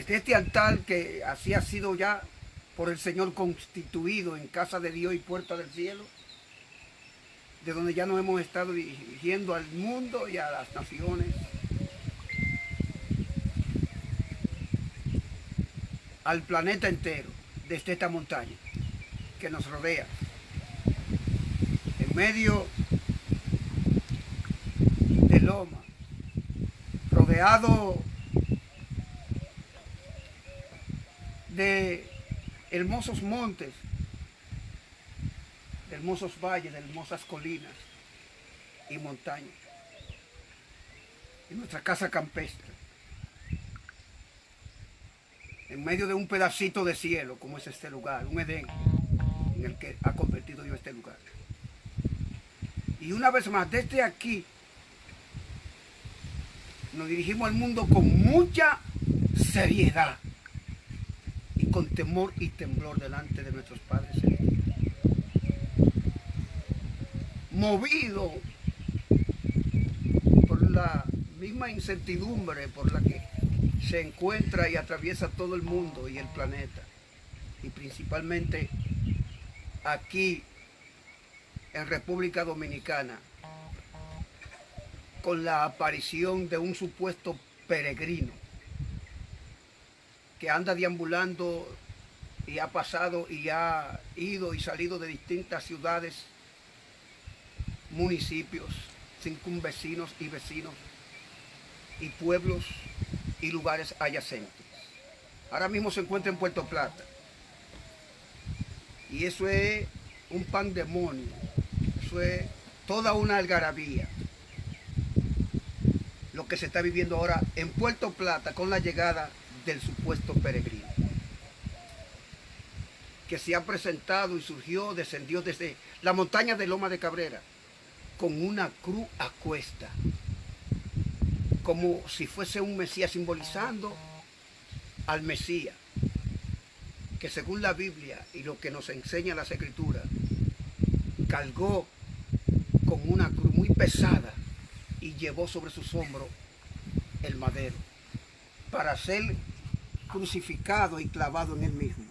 desde este altar que así ha sido ya por el Señor constituido en casa de Dios y puerta del cielo, de donde ya nos hemos estado dirigiendo al mundo y a las naciones, al planeta entero, desde esta montaña que nos rodea, en medio de loma, rodeado de hermosos montes, de hermosos valles, de hermosas colinas y montañas, en nuestra casa campestre, en medio de un pedacito de cielo como es este lugar, un Edén en el que ha convertido Dios este lugar. Y una vez más, desde aquí nos dirigimos al mundo con mucha seriedad y con temor y temblor delante de nuestros padres celestiales, movido por la misma incertidumbre por la que se encuentra y atraviesa todo el mundo y el planeta, y principalmente aquí en República Dominicana, con la aparición de un supuesto peregrino que anda deambulando y ha pasado y ha ido y salido de distintas ciudades, municipios, circunvecinos y vecinos, y pueblos y lugares adyacentes. Ahora mismo se encuentra en Puerto Plata. Y eso es un pandemonio, eso es toda una algarabía, lo que se está viviendo ahora en Puerto Plata con la llegada del supuesto peregrino, que se ha presentado y surgió, descendió desde la montaña de Loma de Cabrera, con una cruz a cuesta, como si fuese un Mesías, simbolizando al Mesías, que según la Biblia y lo que nos enseña las Escrituras, cargó con una cruz muy pesada y llevó sobre sus hombros el madero para ser crucificado y clavado en él mismo.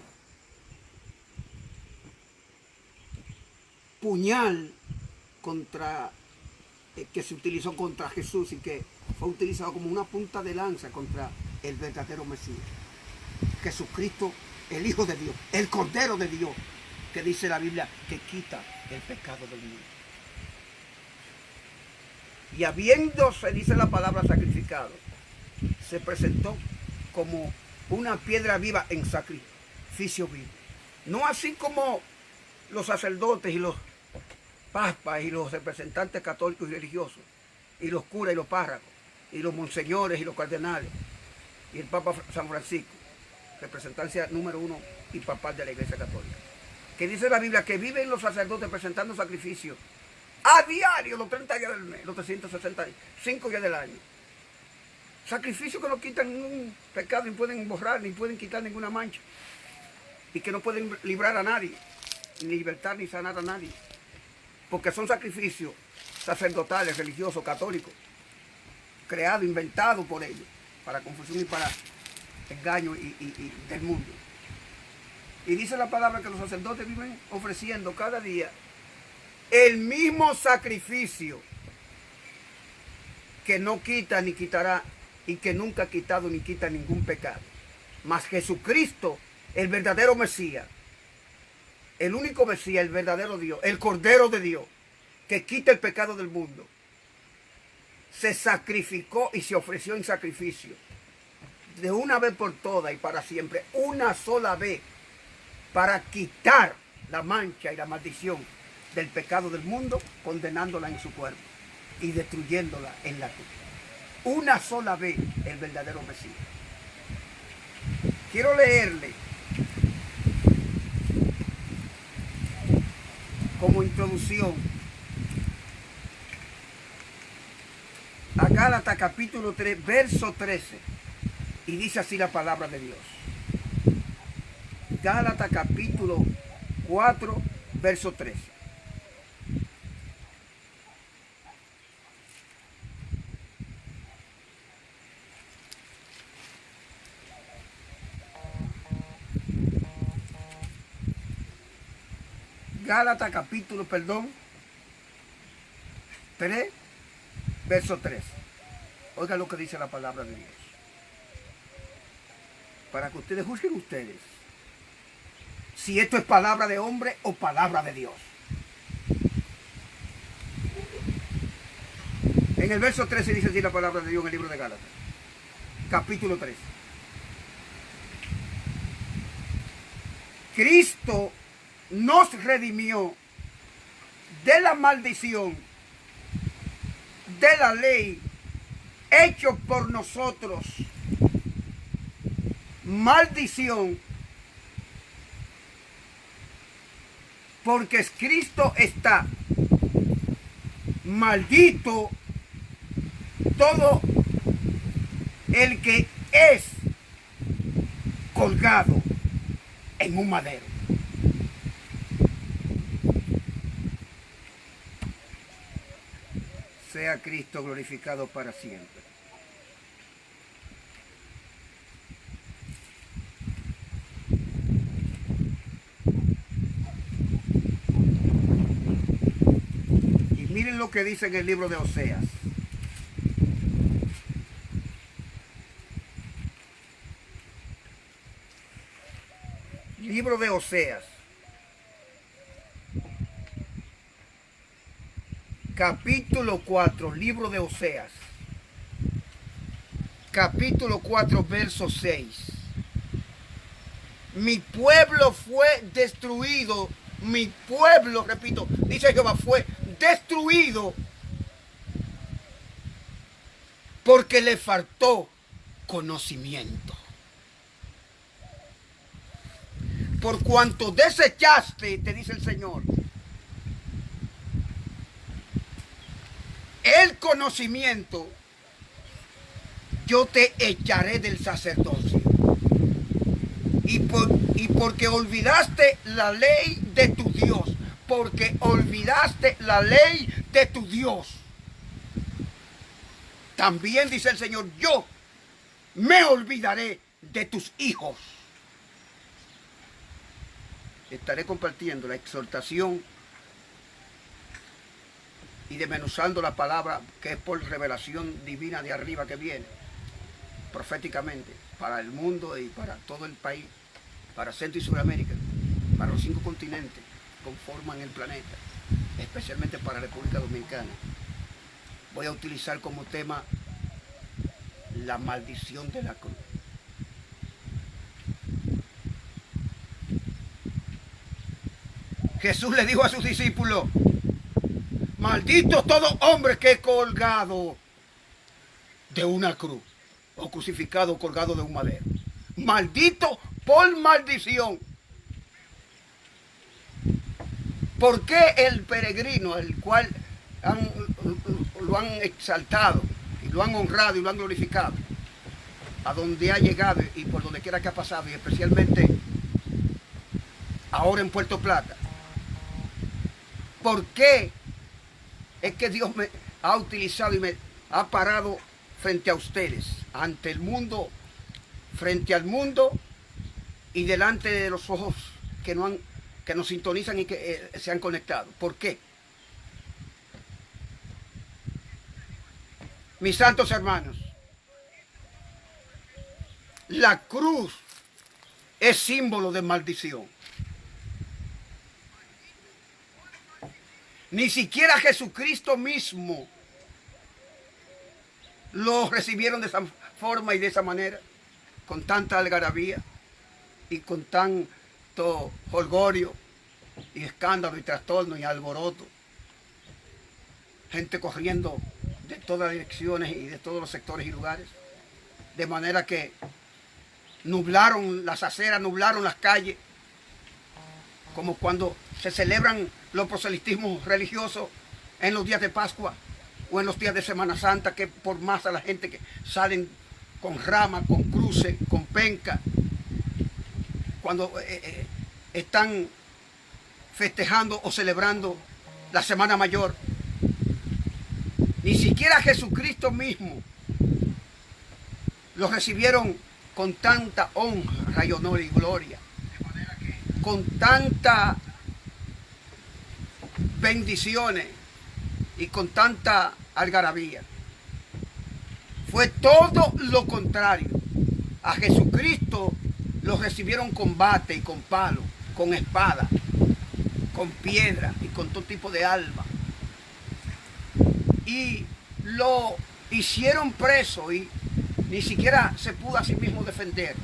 Puñal que se utilizó contra Jesús y que fue utilizado como una punta de lanza contra el verdadero Mesías, Jesucristo, el Hijo de Dios, el Cordero de Dios, que dice la Biblia que quita el pecado del mundo. Y habiéndose, dice la palabra, sacrificado, se presentó como una piedra viva en sacrificio vivo. No así como los sacerdotes y los papas y los representantes católicos y religiosos, y los curas y los párrocos, y los monseñores y los cardenales, y el Papa San Francisco, representancia número 1 y papal de la Iglesia Católica, que dice la Biblia que viven los sacerdotes presentando sacrificios a diario los 30 días del mes, los 365 días del año. Sacrificios que no quitan ningún pecado, ni pueden borrar, ni pueden quitar ninguna mancha, y que no pueden librar a nadie, ni libertar ni sanar a nadie, porque son sacrificios sacerdotales, religiosos, católicos, creados, inventados por ellos, para confusión y para engaño del mundo. Y dice la palabra que los sacerdotes viven ofreciendo cada día el mismo sacrificio que no quita ni quitará, y que nunca ha quitado ni quita ningún pecado. Mas Jesucristo, el verdadero Mesías, el único Mesías, el verdadero Dios, el Cordero de Dios, que quita el pecado del mundo, se sacrificó y se ofreció en sacrificio de una vez por todas y para siempre, una sola vez, para quitar la mancha y la maldición del pecado del mundo, condenándola en su cuerpo y destruyéndola en la cruz. Una sola vez, el verdadero Mesías. Quiero leerle como introducción a Gálatas capítulo 3, verso 13, y dice así la palabra de Dios. Gálatas capítulo 4, verso 13. Gálatas capítulo, 3, verso 3. Oiga lo que dice la palabra de Dios. Para que ustedes juzguen ustedes si esto es palabra de hombre o palabra de Dios. En el verso 13 dice así la palabra de Dios en el libro de Gálatas. Capítulo 3. Cristo nos redimió de la maldición de la ley, hecho por nosotros maldición, porque Cristo está maldito todo el que es colgado en un madero. Sea Cristo glorificado para siempre. Y miren lo que dice en el libro de Oseas. Libro de Oseas, capítulo 4, libro de Oseas, capítulo 4, verso 6. Mi pueblo fue destruido, mi pueblo, repito, dice Jehová, fue destruido porque le faltó conocimiento. Por cuanto desechaste, te dice el Señor, el conocimiento, yo te echaré del sacerdocio. Y porque olvidaste la ley de tu Dios, porque olvidaste la ley de tu Dios, también dice el Señor, yo me olvidaré de tus hijos. Estaré compartiendo la exhortación y desmenuzando la palabra que es por revelación divina de arriba que viene, proféticamente, para el mundo y para todo el país, para Centro y Sudamérica, para los 5 continentes que conforman el planeta, especialmente para la República Dominicana. Voy a utilizar como tema la maldición de la cruz. Jesús le dijo a sus discípulos, maldito todo hombre que es colgado de una cruz, o crucificado, colgado de un madero. Maldito por maldición. ¿Por qué el peregrino, el cual lo han exaltado, y lo han honrado y lo han glorificado, a donde ha llegado y por donde quiera que ha pasado, y especialmente ahora en Puerto Plata? ¿Por qué es que Dios me ha utilizado y me ha parado frente a ustedes, ante el mundo, frente al mundo y delante de los ojos que nos sintonizan y que se han conectado? ¿Por qué? Mis santos hermanos, la cruz es símbolo de maldición. Ni siquiera Jesucristo mismo lo recibieron de esa forma y de esa manera, con tanta algarabía y con tanto jolgorio y escándalo y trastorno y alboroto. Gente corriendo de todas las direcciones y de todos los sectores y lugares, de manera que nublaron las aceras, nublaron las calles, como cuando se celebran los proselitismos religiosos en los días de Pascua o en los días de Semana Santa, que por más a la gente que salen con rama, con cruces, con penca, cuando están festejando o celebrando la Semana Mayor. Ni siquiera Jesucristo mismo lo recibieron con tanta honra y honor y gloria, con tanta bendiciones y con tanta algarabía. Fue todo lo contrario. A Jesucristo lo recibieron con bate y con palo, con espada, con piedra y con todo tipo de arma. Y lo hicieron preso y ni siquiera se pudo a sí mismo defender.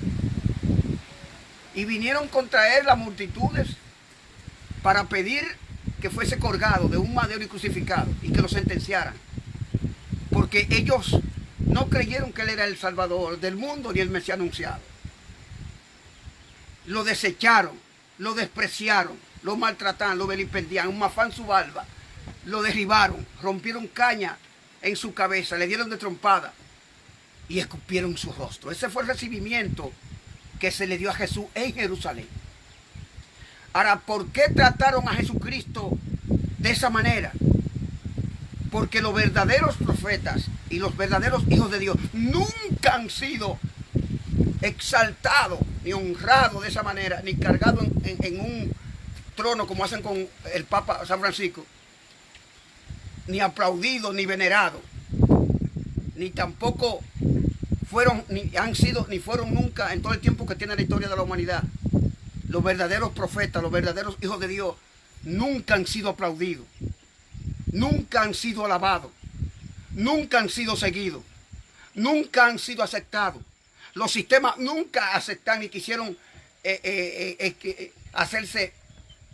Y vinieron contra él las multitudes para pedir que fuese colgado de un madero y crucificado y que lo sentenciaran. Porque ellos no creyeron que él era el Salvador del mundo ni el Mesías anunciado. Lo desecharon, lo despreciaron, lo maltrataron, lo vilipendiaron, un mafán su barba, lo derribaron, rompieron caña en su cabeza, le dieron de trompada y escupieron su rostro. Ese fue el recibimiento que se le dio a Jesús en Jerusalén. Ahora, ¿por qué trataron a Jesucristo de esa manera? Porque los verdaderos profetas y los verdaderos hijos de Dios nunca han sido exaltados ni honrados de esa manera, ni cargados en un trono como hacen con el Papa San Francisco, ni aplaudidos ni venerados, ni tampoco fueron, ni han sido, ni fueron nunca en todo el tiempo que tiene la historia de la humanidad. Los verdaderos profetas, los verdaderos hijos de Dios nunca han sido aplaudidos, nunca han sido alabados, nunca han sido seguidos, nunca han sido aceptados. Los sistemas nunca aceptan y quisieron hacerse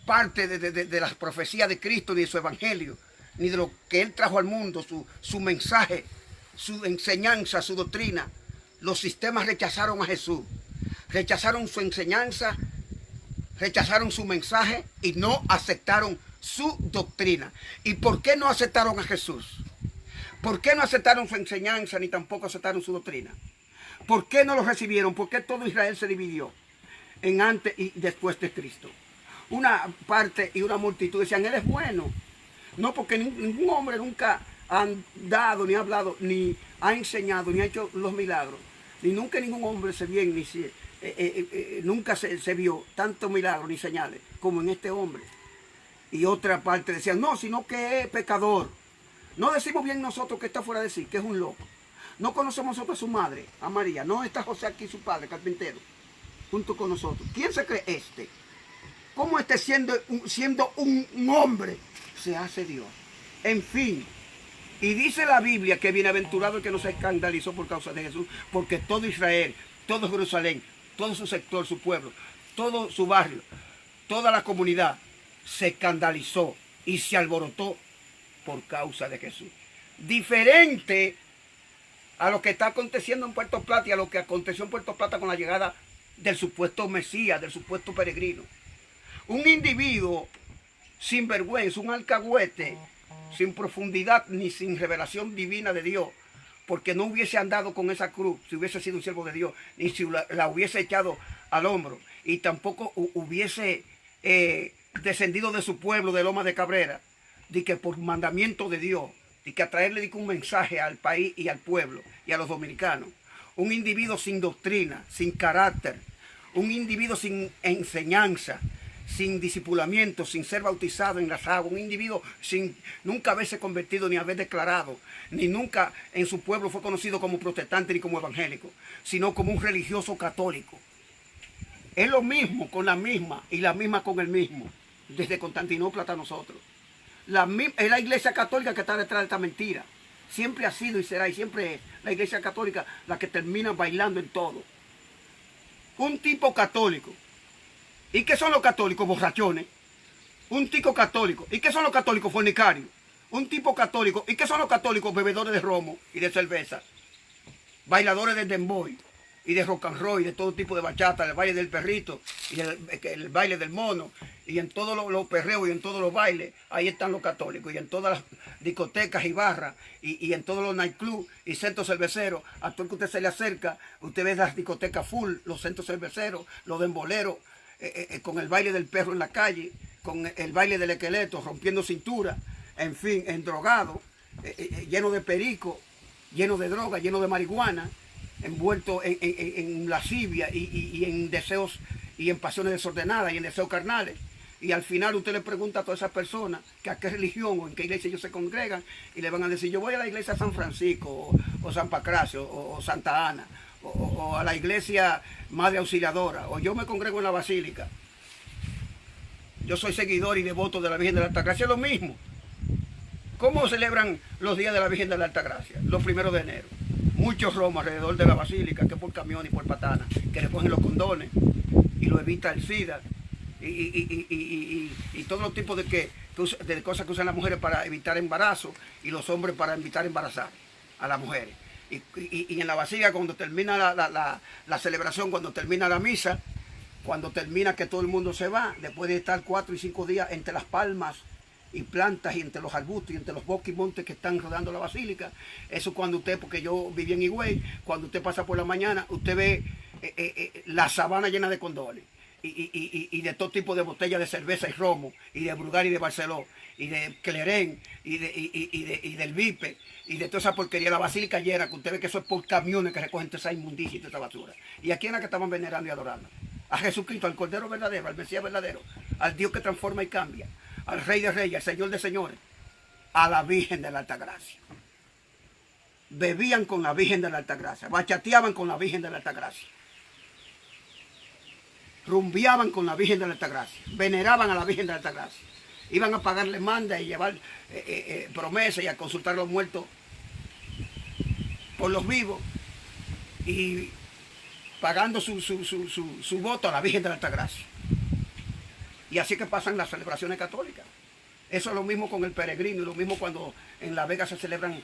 parte de las profecías de Cristo, ni de su evangelio, ni de lo que Él trajo al mundo, su mensaje, su enseñanza, su doctrina. Los sistemas rechazaron a Jesús, rechazaron su enseñanza, rechazaron su mensaje y no aceptaron su doctrina. ¿Y por qué no aceptaron a Jesús? ¿Por qué no aceptaron su enseñanza ni tampoco aceptaron su doctrina? ¿Por qué no lo recibieron? ¿Por qué todo Israel se dividió en antes y después de Cristo? Una parte y una multitud decían, Él es bueno. No, porque ningún hombre nunca ha dado, ni ha hablado, ni ha enseñado, ni ha hecho los milagros. Ni nunca ningún hombre se vio, ni nunca se vio tantos milagros ni señales como en este hombre. Y otra parte decían, no, sino que es pecador. No decimos bien nosotros que está fuera de sí, que es un loco. No conocemos nosotros a su madre, a María. No está José aquí, su padre, carpintero, junto con nosotros. ¿Quién se cree este? ¿Cómo este siendo un hombre se hace Dios? En fin. Y dice la Biblia que bienaventurado el que no se escandalizó por causa de Jesús, porque todo Israel, todo Jerusalén, todo su sector, su pueblo, todo su barrio, toda la comunidad se escandalizó y se alborotó por causa de Jesús. Diferente a lo que está aconteciendo en Puerto Plata y a lo que aconteció en Puerto Plata con la llegada del supuesto Mesías, del supuesto peregrino. Un individuo sin vergüenza, un alcahuete, sin profundidad ni sin revelación divina de Dios, porque no hubiese andado con esa cruz si hubiese sido un siervo de Dios, ni si la hubiese echado al hombro, y tampoco hubiese descendido de su pueblo, de Loma de Cabrera, de que por mandamiento de Dios, y que a traerle un mensaje al país y al pueblo y a los dominicanos. Un individuo sin doctrina, sin carácter, un individuo sin enseñanza, sin discipulamiento, sin ser bautizado en las aguas, un individuo sin nunca haberse convertido ni haber declarado, ni nunca en su pueblo fue conocido como protestante ni como evangélico, sino como un religioso católico. Es lo mismo con la misma y la misma con el mismo, desde Constantinopla hasta nosotros. Es la iglesia católica que está detrás de esta mentira. Siempre ha sido y será y siempre es la iglesia católica la que termina bailando en todo. Un tipo católico. ¿Y qué son los católicos? Borrachones. Un tipo católico. ¿Y qué son los católicos? Fornicarios. Un tipo católico. ¿Y qué son los católicos? Bebedores de romo y de cerveza. Bailadores de demboy y de rock and roll y de todo tipo de bachata, el baile del perrito y el baile del mono, y en todos los perreos y en todos los bailes, ahí están los católicos, y en todas las discotecas y barras, y en todos los nightclubs y centros cerveceros. A todo el que usted se le acerca, usted ve las discotecas full, los centros cerveceros, los demboleros, con el baile del perro en la calle, con el baile del esqueleto, rompiendo cintura, en fin, endrogado, lleno de perico, lleno de droga, lleno de marihuana, envuelto en lascivia y en deseos y en pasiones desordenadas y en deseos carnales. Y al final usted le pregunta a todas esas personas que a qué religión o en qué iglesia ellos se congregan y le van a decir, yo voy a la iglesia San Francisco o San Pancracio o Santa Ana o a la iglesia Madre Auxiliadora o yo me congrego en la Basílica. Yo soy seguidor y devoto de la Virgen de la Altagracia. Es lo mismo. ¿Cómo celebran los días de la Virgen de la Altagracia? Los 1 de enero. Muchos romos alrededor de la Basílica, que por camión y por patana, que le ponen los condones y lo evita el SIDA y todos los tipos de cosas que usan las mujeres para evitar embarazo y los hombres para evitar embarazar a las mujeres. Y en la Basílica, cuando termina la celebración, cuando termina la misa, cuando termina que todo el mundo se va, después de estar 4 y 5 días entre las palmas y plantas y entre los arbustos y entre los bosques y montes que están rodeando la basílica, eso cuando usted, porque yo viví en Higüey, cuando usted pasa por la mañana, usted ve la sabana llena de condones y de todo tipo de botellas de cerveza y romo, y de Brugal y de Barceló, y de Clerén, y del Vipe, y de toda esa porquería, la basílica llena, que usted ve que eso es por camiones que recogen toda esa inmundicia y toda esa basura. ¿Y a quién era que estaban venerando y adorando? A Jesucristo, al Cordero verdadero, al Mesías verdadero, al Dios que transforma y cambia, al Rey de Reyes, al Señor de Señores, a la Virgen de la Altagracia. Bebían con la Virgen de la Altagracia, bachateaban con la Virgen de la Altagracia, rumbeaban con la Virgen de la Altagracia, veneraban a la Virgen de la Altagracia, iban a pagarle manda y llevar promesas y a consultar a los muertos por los vivos y pagando su voto a la Virgen de la Altagracia. Y así que pasan las celebraciones católicas. Eso es lo mismo con el peregrino, y lo mismo cuando en La Vega se celebran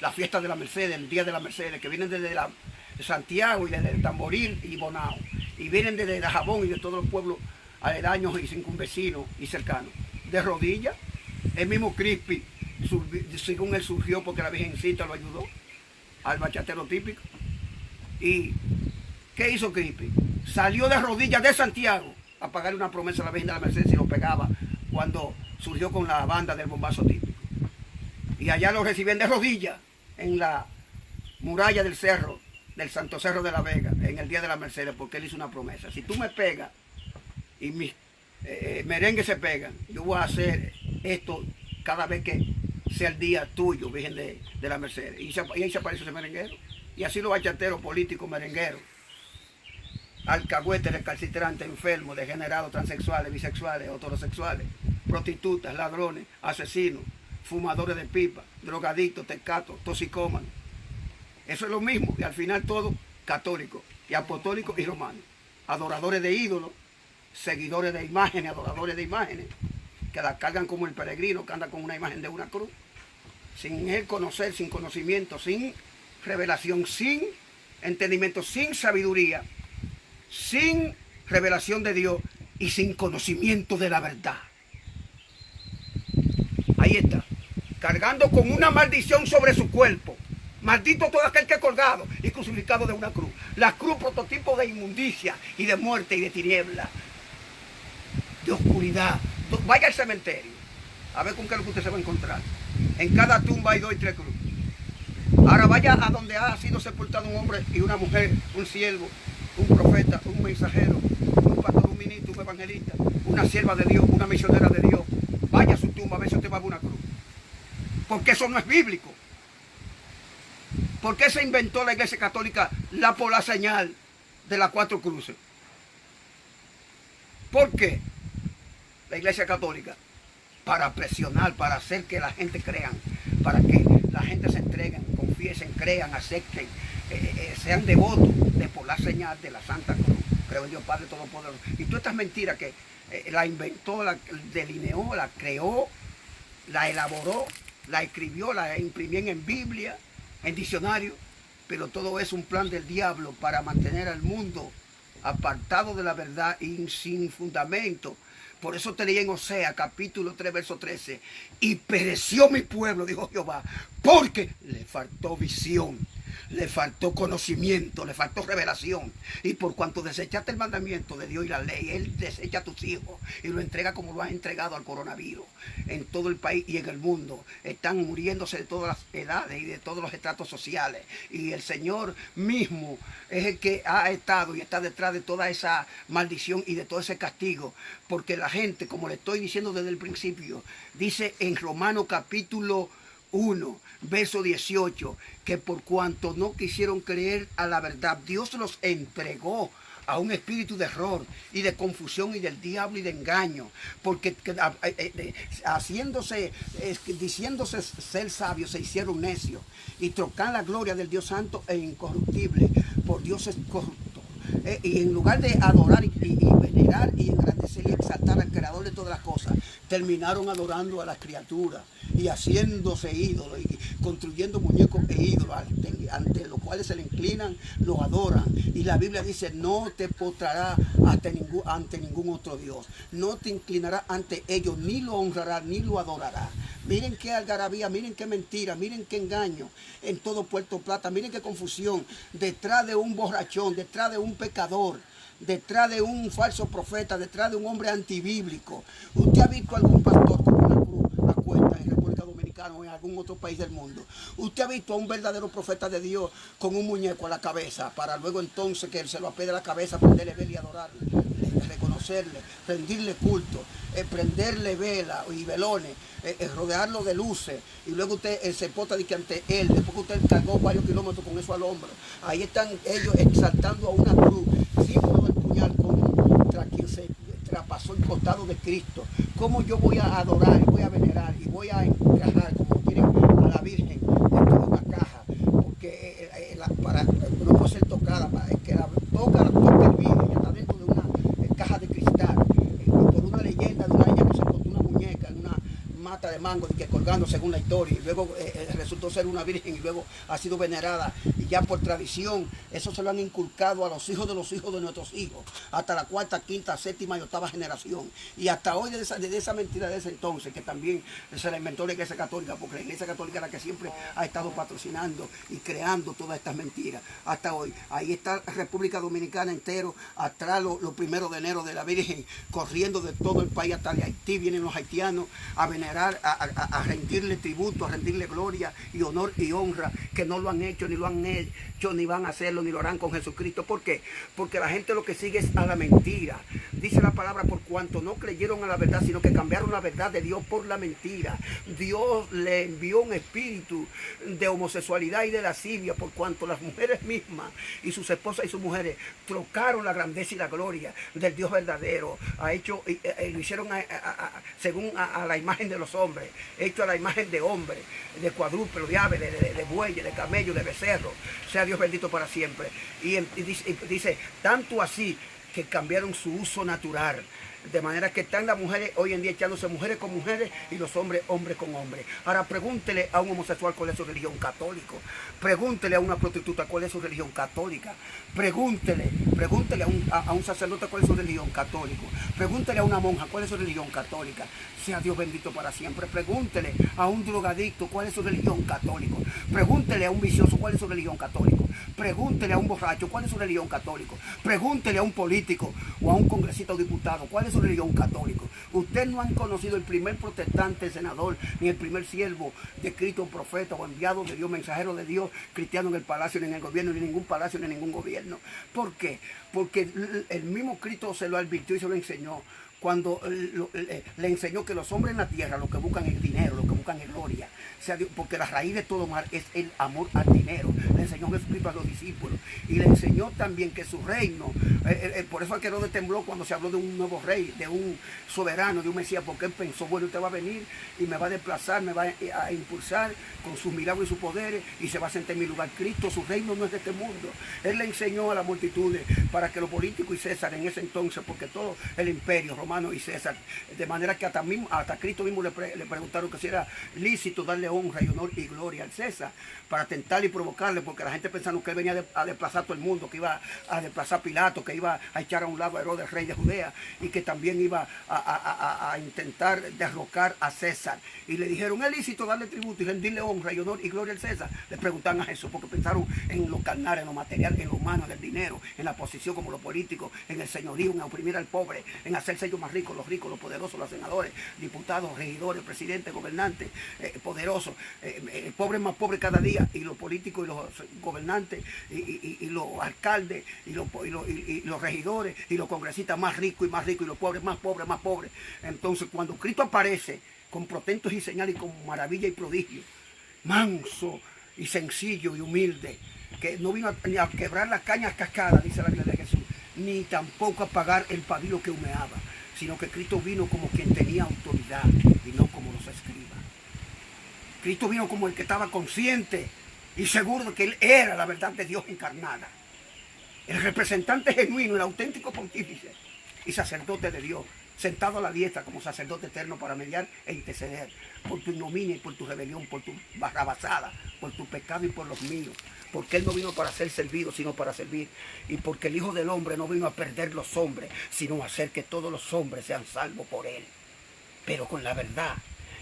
las fiestas de la Merced, el Día de la Merced, que vienen desde Santiago y desde Tamboril y Bonao, y vienen desde Dajabón y de todos los pueblos aledaños y circunvecinos y cercanos. De rodillas, el mismo Crispy, según él surgió porque la Virgencita lo ayudó, al bachatero típico. ¿Y qué hizo Crispy? Salió de rodillas de Santiago a pagarle una promesa a la Virgen de la Merced si lo pegaba cuando surgió con la banda del bombazo típico. Y allá lo recibían de rodillas en la muralla del cerro, del Santo Cerro de la Vega, en el Día de la Merced, porque él hizo una promesa. Si tú me pegas y mis merengues se pegan, yo voy a hacer esto cada vez que sea el día tuyo, Virgen de la Merced. Y ahí se apareció ese merenguero. Y así los bachateros políticos merengueros, alcahuetes, recalcitrantes, enfermos, degenerados, transexuales, bisexuales, heterosexuales, prostitutas, ladrones, asesinos, fumadores de pipa, drogadictos, tecatos, toxicómanos. Eso es lo mismo, y al final todo católico y apostólico y romano. Adoradores de ídolos, seguidores de imágenes, adoradores de imágenes, que la cargan como el peregrino que anda con una imagen de una cruz, sin él conocer, sin conocimiento, sin revelación, sin entendimiento, sin sabiduría, sin revelación de Dios y sin conocimiento de la verdad. Ahí está, cargando con una maldición sobre su cuerpo. Maldito todo aquel que es colgado y crucificado de una cruz. La cruz, prototipo de inmundicia y de muerte y de tiniebla, de oscuridad. Vaya al cementerio, a ver con qué es lo que usted se va a encontrar. En cada tumba hay 2 y 3 cruces. Ahora vaya a donde ha sido sepultado un hombre y una mujer, un siervo, un profeta, un mensajero, un pastor, un ministro, un evangelista, una sierva de Dios, una misionera de Dios. Vaya a su tumba a ver si usted va a ver una cruz. Porque eso no es bíblico. ¿Por qué se inventó la Iglesia Católica la polar señal de las 4 cruces? ¿Por qué? La Iglesia Católica, para presionar, para hacer que la gente crean, para que la gente se entreguen, confiesen, crean, acepten, sean devotos de polar señal de la Santa Cruz. Creo en Dios Padre Todopoderoso. Y todas estas mentiras que la inventó, la delineó, la creó, la elaboró, la escribió, la imprimió en Biblia, en diccionario, pero todo es un plan del diablo para mantener al mundo apartado de la verdad y sin fundamento. Por eso te leí en Osea capítulo 3 verso 13, y pereció mi pueblo, dijo Jehová, porque le faltó visión. Le faltó conocimiento, le faltó revelación. Y por cuanto desechaste el mandamiento de Dios y la ley, Él desecha a tus hijos y lo entrega como lo has entregado al coronavirus. En todo el país y en el mundo están muriéndose de todas las edades y de todos los estratos sociales. Y el Señor mismo es el que ha estado y está detrás de toda esa maldición y de todo ese castigo. Porque la gente, como le estoy diciendo desde el principio, dice en Romanos capítulo 1, verso 18, que por cuanto no quisieron creer a la verdad, Dios los entregó a un espíritu de error y de confusión y del diablo y de engaño, porque diciéndose ser sabios, se hicieron necios y trocan la gloria del Dios santo e incorruptible por dioses corruptos. Y en lugar de adorar y venerar y engrandecer y exaltar al creador de todas las cosas, terminaron adorando a las criaturas y haciéndose ídolos y construyendo muñecos e ídolos ante los cuales se le inclinan, los adoran. Y la Biblia dice: no te postrarás ante ningún otro Dios, no te inclinarás ante ellos, ni lo honrarás ni lo adorarás. Miren qué algarabía, miren qué mentira, miren qué engaño en todo Puerto Plata, miren qué confusión detrás de un borrachón, detrás de un pecador, detrás de un falso profeta, detrás de un hombre antibíblico. ¿Usted ha visto algún pastor con una cruz a cuesta en República Dominicana o en algún otro país del mundo? ¿Usted ha visto a un verdadero profeta de Dios con un muñeco a la cabeza para luego entonces que él se lo apede a la cabeza, prenderle vela y adorarle, reconocerle, rendirle culto, prenderle vela y velones, rodearlo de luces, y luego usted se posta de que ante él, después que usted cargó varios kilómetros con eso al hombro, ahí están ellos exaltando a una cruz, símbolo del puñal contra quien se traspasó el costado de Cristo. ¿Cómo yo voy a adorar, voy a venerar y voy a encajar, como quieren, a la Virgen dentro de una caja? Porque no puede ser tocada, que la toca el vidrio y está dentro de una caja de cristal, por una leyenda de una niña que se encontró una muñeca en una mata de mango, que colgando según la historia, y luego resultó ser una virgen y luego ha sido venerada, y ya por tradición eso se lo han inculcado a los hijos de nuestros hijos, hasta la cuarta, quinta, séptima y octava generación, y hasta hoy desde esa mentira de ese entonces, que también se la inventó la Iglesia Católica, porque la Iglesia Católica es la que siempre ha estado patrocinando y creando todas estas mentiras, hasta hoy. Ahí está República Dominicana entero, atrás los primeros de enero de la Virgen, corriendo de todo el país hasta de Haití, vienen los haitianos a venerar, a rendirle tributo, a rendirle gloria y honor y honra, que no lo han hecho, ni lo han hecho, ni van a hacerlo, ni lo harán con Jesucristo. ¿Por qué? Porque la gente lo que sigue es a la mentira. Dice la palabra: por cuanto no creyeron a la verdad, sino que cambiaron la verdad de Dios por la mentira. Dios le envió un espíritu de homosexualidad y de lascivia, por cuanto las mujeres mismas y sus esposas y sus mujeres trocaron la grandeza y la gloria del Dios verdadero. Lo hicieron según a la imagen de los hombres, hecho a la imagen de hombre, de cuadrúpedo, de ave, de bueyes, de camello, de becerro. Sea Dios bendito para siempre. Y dice, tanto así que cambiaron su uso natural. De manera que están las mujeres hoy en día echándose mujeres con mujeres y los hombres, hombres con hombres. Ahora pregúntele a un homosexual cuál es su religión: católico. Pregúntele a una prostituta cuál es su religión: católica. Pregúntele a un sacerdote cuál es su religión: católico. Pregúntele a una monja cuál es su religión: católica. Sea Dios bendito para siempre. Pregúntele a un drogadicto cuál es su religión: católico. Pregúntele a un vicioso cuál es su religión: católico. Pregúntele a un borracho cuál es su religión: católico. Pregúntele a un político o a un congresista o diputado cuál es su religión: católico. Usted no han conocido el primer protestante, senador, ni el primer siervo de Cristo, profeta o enviado de Dios, mensajero de Dios, cristiano en el palacio, ni en el gobierno, ni en ningún palacio, ni en ningún gobierno. ¿Por qué? Porque el mismo Cristo se lo advirtió y se lo enseñó. Cuando le enseñó que los hombres en la tierra lo que buscan es dinero, lo que buscan es gloria. O sea, porque la raíz de todo mal es el amor al dinero. Le enseñó Jesucristo a los discípulos. Y le enseñó también que su reino, por eso Herodes tembló cuando se habló de un nuevo rey, de un soberano, de un Mesías, porque él pensó: bueno, usted va a venir y me va a desplazar, me va a impulsar con sus milagros y sus poderes y se va a sentar en mi lugar. Cristo, su reino no es de este mundo. Él le enseñó a las multitudes para que los políticos y César en ese entonces, porque todo el imperio romano romanos y César. De manera que hasta Cristo mismo le preguntaron que si era lícito darle honra y honor y gloria al César, para tentar y provocarle, porque la gente pensando que él venía a desplazar todo el mundo, que iba a desplazar a Pilato, que iba a echar a un lado a Herodes, rey de Judea, y que también iba a intentar derrocar a César. Y le dijeron, es lícito darle tributo y rendirle honra y honor y gloria al César. Le preguntaron a Jesús, porque pensaron en lo carnal, en lo material, en lo humano, en el dinero, en la posición como los políticos, en el señorío, en oprimir al pobre, en hacerse ellos más ricos, los poderosos, los senadores, diputados, regidores, presidentes, gobernantes, poderosos, el pobre es más pobre cada día, y los políticos y los gobernantes y los alcaldes y los regidores y los congresistas más ricos y más ricos, y los pobres más pobres, más pobres. Entonces cuando Cristo aparece con portentos y señales y con maravilla y prodigio, manso y sencillo y humilde, que no vino ni a quebrar las cañas cascadas, dice la Biblia de Jesús, ni tampoco a apagar el pabilo que humeaba, sino que Cristo vino como quien tenía autoridad y no como los escribas. Cristo vino como el que estaba consciente y seguro de que Él era la verdad de Dios encarnada, el representante genuino, el auténtico pontífice y sacerdote de Dios, sentado a la diestra como sacerdote eterno para mediar e interceder por tu ignominia y por tu rebelión, por tu barrabasada, por tu pecado y por los míos. Porque Él no vino para ser servido, sino para servir. Y porque el Hijo del Hombre no vino a perder los hombres, sino a hacer que todos los hombres sean salvos por Él. Pero con la verdad.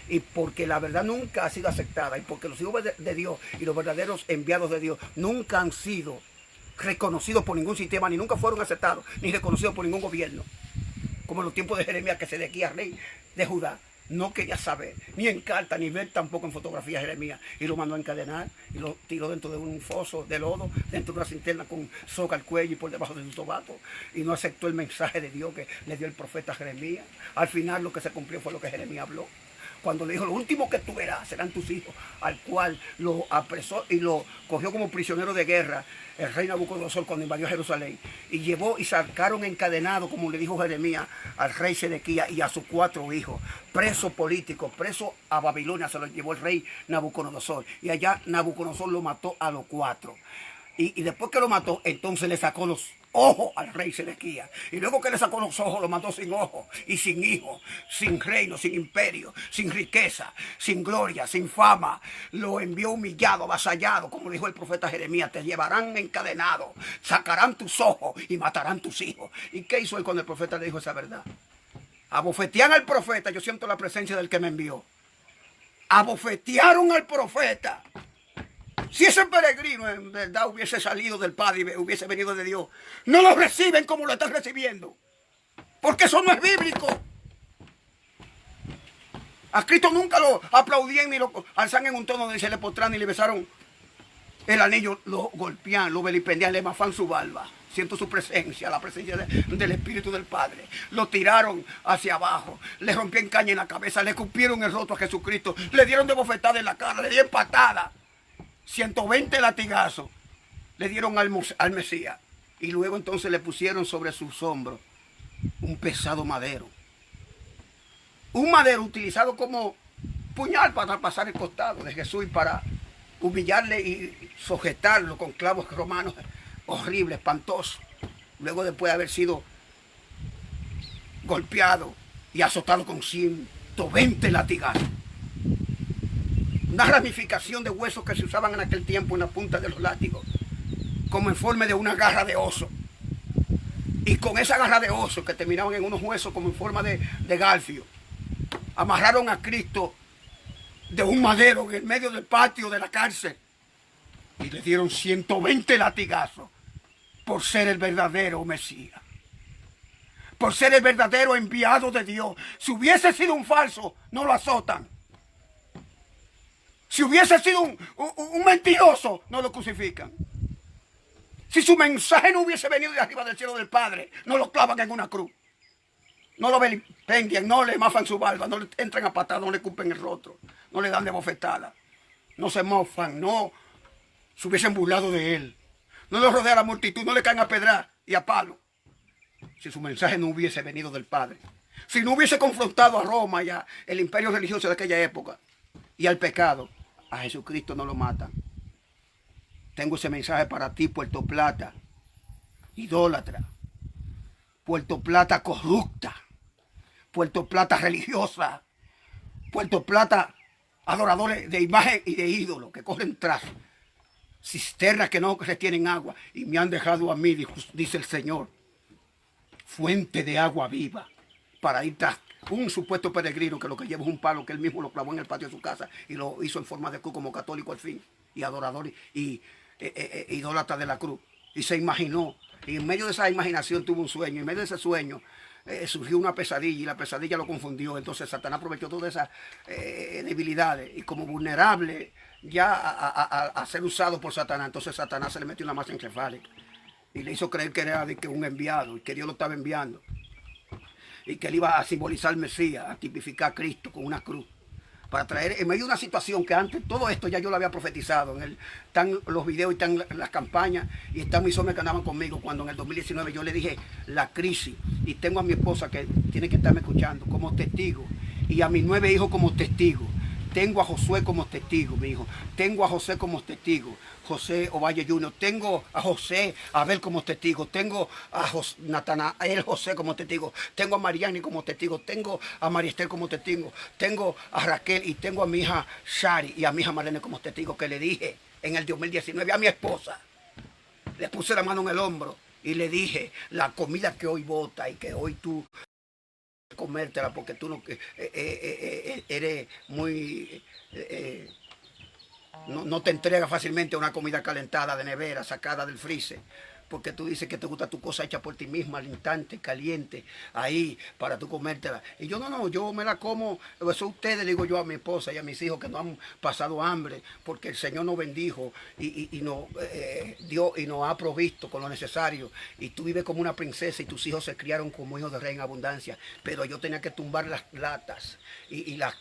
Y porque la verdad nunca ha sido aceptada. Y porque los hijos de Dios y los verdaderos enviados de Dios nunca han sido reconocidos por ningún sistema, ni nunca fueron aceptados, ni reconocidos por ningún gobierno. Como en los tiempos de Jeremías, que Sedequías, rey de Judá, no quería saber, ni en carta, ni ver tampoco en fotografía Jeremías, y lo mandó a encadenar, y lo tiró dentro de un foso de lodo, dentro de una cinterna con soga al cuello y por debajo de su sobaco, y no aceptó el mensaje de Dios que le dio el profeta Jeremías. Al final lo que se cumplió fue lo que Jeremías habló, cuando le dijo, lo último que tú verás serán tus hijos, al cual lo apresó y lo cogió como prisionero de guerra el rey Nabucodonosor cuando invadió Jerusalén, y llevó y sacaron encadenado, como le dijo Jeremías, al rey Sedequías y a sus 4 hijos, preso político, preso a Babilonia, se lo llevó el rey Nabucodonosor, y allá Nabucodonosor lo mató a los 4. Y después que lo mató, entonces le sacó los ojos al rey Sedequías. Y luego que le sacó los ojos, lo mató sin ojos y sin hijos, sin reino, sin imperio, sin riqueza, sin gloria, sin fama. Lo envió humillado, avasallado, como dijo el profeta Jeremías, te llevarán encadenado, sacarán tus ojos y matarán tus hijos. ¿Y qué hizo él cuando el profeta le dijo esa verdad? Abofetean al profeta, yo siento la presencia del que me envió. Abofetearon al profeta. Si ese peregrino en verdad hubiese salido del Padre y hubiese venido de Dios, no lo reciben como lo están recibiendo. Porque eso no es bíblico. A Cristo nunca lo aplaudían ni lo alzan en un tono donde se le postran ni le besaron el anillo, lo golpean, lo vilipendian, le mafan su barba. Siento su presencia, la presencia del Espíritu del Padre. Lo tiraron hacia abajo, le rompían caña en la cabeza, le escupieron el rostro a Jesucristo, le dieron de bofetada en la cara, le dieron patada. 120 latigazos le dieron al Mesías. Y luego entonces le pusieron sobre sus hombros un pesado madero. Un madero utilizado como puñal para traspasar el costado de Jesús y para humillarle y sujetarlo con clavos romanos horribles, espantosos. Luego después de haber sido golpeado y azotado con 120 latigazos. Una ramificación de huesos que se usaban en aquel tiempo en la punta de los látigos, como en forma de una garra de oso. Y con esa garra de oso que terminaban en unos huesos como en forma de garfio, amarraron a Cristo de un madero en el medio del patio de la cárcel y le dieron 120 latigazos por ser el verdadero Mesías, por ser el verdadero enviado de Dios. Si hubiese sido un falso, no lo azotan. Si hubiese sido un mentiroso, no lo crucifican. Si su mensaje no hubiese venido de arriba del cielo del Padre, no lo clavan en una cruz. No lo vilipendian, no le mafan su barba, no le entran a patadas, no le escupen el rostro, no le dan de bofetada, no se mofan, no se hubiesen burlado de él. No lo rodea la multitud, no le caen a pedrar y a palo. Si su mensaje no hubiese venido del Padre, si no hubiese confrontado a Roma y el imperio religioso de aquella época y al pecado, a Jesucristo no lo matan. Tengo ese mensaje para ti, Puerto Plata, idólatra, Puerto Plata corrupta, Puerto Plata religiosa, Puerto Plata adoradores de imagen y de ídolos que corren tras cisternas que no retienen agua y me han dejado a mí, dice el Señor, fuente de agua viva para ir tras un supuesto peregrino que lo que lleva es un palo que él mismo lo clavó en el patio de su casa y lo hizo en forma de cruz como católico al fin y adorador y idólatra de la cruz y se imaginó y en medio de esa imaginación tuvo un sueño y en medio de ese sueño surgió una pesadilla y la pesadilla lo confundió. Entonces Satanás aprovechó todas esas debilidades y como vulnerable ya a ser usado por Satanás, entonces Satanás se le metió una masa encefálica y le hizo creer que era de que un enviado y que Dios lo estaba enviando y que él iba a simbolizar al Mesías, a tipificar a Cristo con una cruz para traer en medio de una situación que antes todo esto ya yo lo había profetizado. Están los videos y están las campañas y están mis hombres que andaban conmigo cuando en el 2019 yo le dije la crisis y tengo a mi esposa que tiene que estarme escuchando como testigo y a mis 9 hijos como testigo. Tengo a Josué como testigo, mi hijo. Tengo a José como testigo. José Ovalle Jr. Tengo a José Abel como testigo. Tengo a Natanael José como testigo. Tengo a Mariani como testigo. Tengo a María Esther como testigo. Tengo a Raquel y tengo a mi hija Shari y a mi hija Marlene como testigo que le dije en el 2019 a mi esposa. Le puse la mano en el hombro y le dije la comida que hoy bota y que hoy tú comértela porque tú no eres muy no te entregas fácilmente a una comida calentada de nevera, sacada del freezer, porque tú dices que te gusta tu cosa hecha por ti misma al instante, caliente, ahí, para tú comértela. Y yo no, yo me la como, eso ustedes, digo yo a mi esposa y a mis hijos que no han pasado hambre, porque el Señor nos bendijo y nos dio y nos ha provisto con lo necesario. Y tú vives como una princesa y tus hijos se criaron como hijos de rey en abundancia. Pero yo tenía que tumbar las latas y las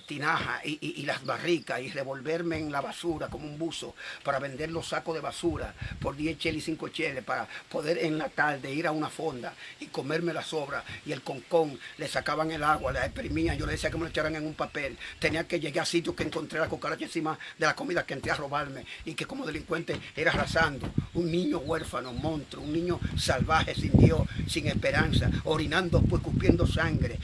tinajas y las barricas y revolverme en la basura como un buzo para vender los sacos de basura por 10 cheles y 5 cheles para poder en la tarde ir a una fonda y comerme las sobras y el concón, le sacaban el agua, la exprimían, yo le decía que me lo echaran en un papel, tenía que llegar a sitios que encontré la cucaracha encima de la comida que entré a robarme y que como delincuente era arrasando, un niño huérfano, monstruo, un niño salvaje, sin Dios, sin esperanza, orinando, pues escupiendo sangre,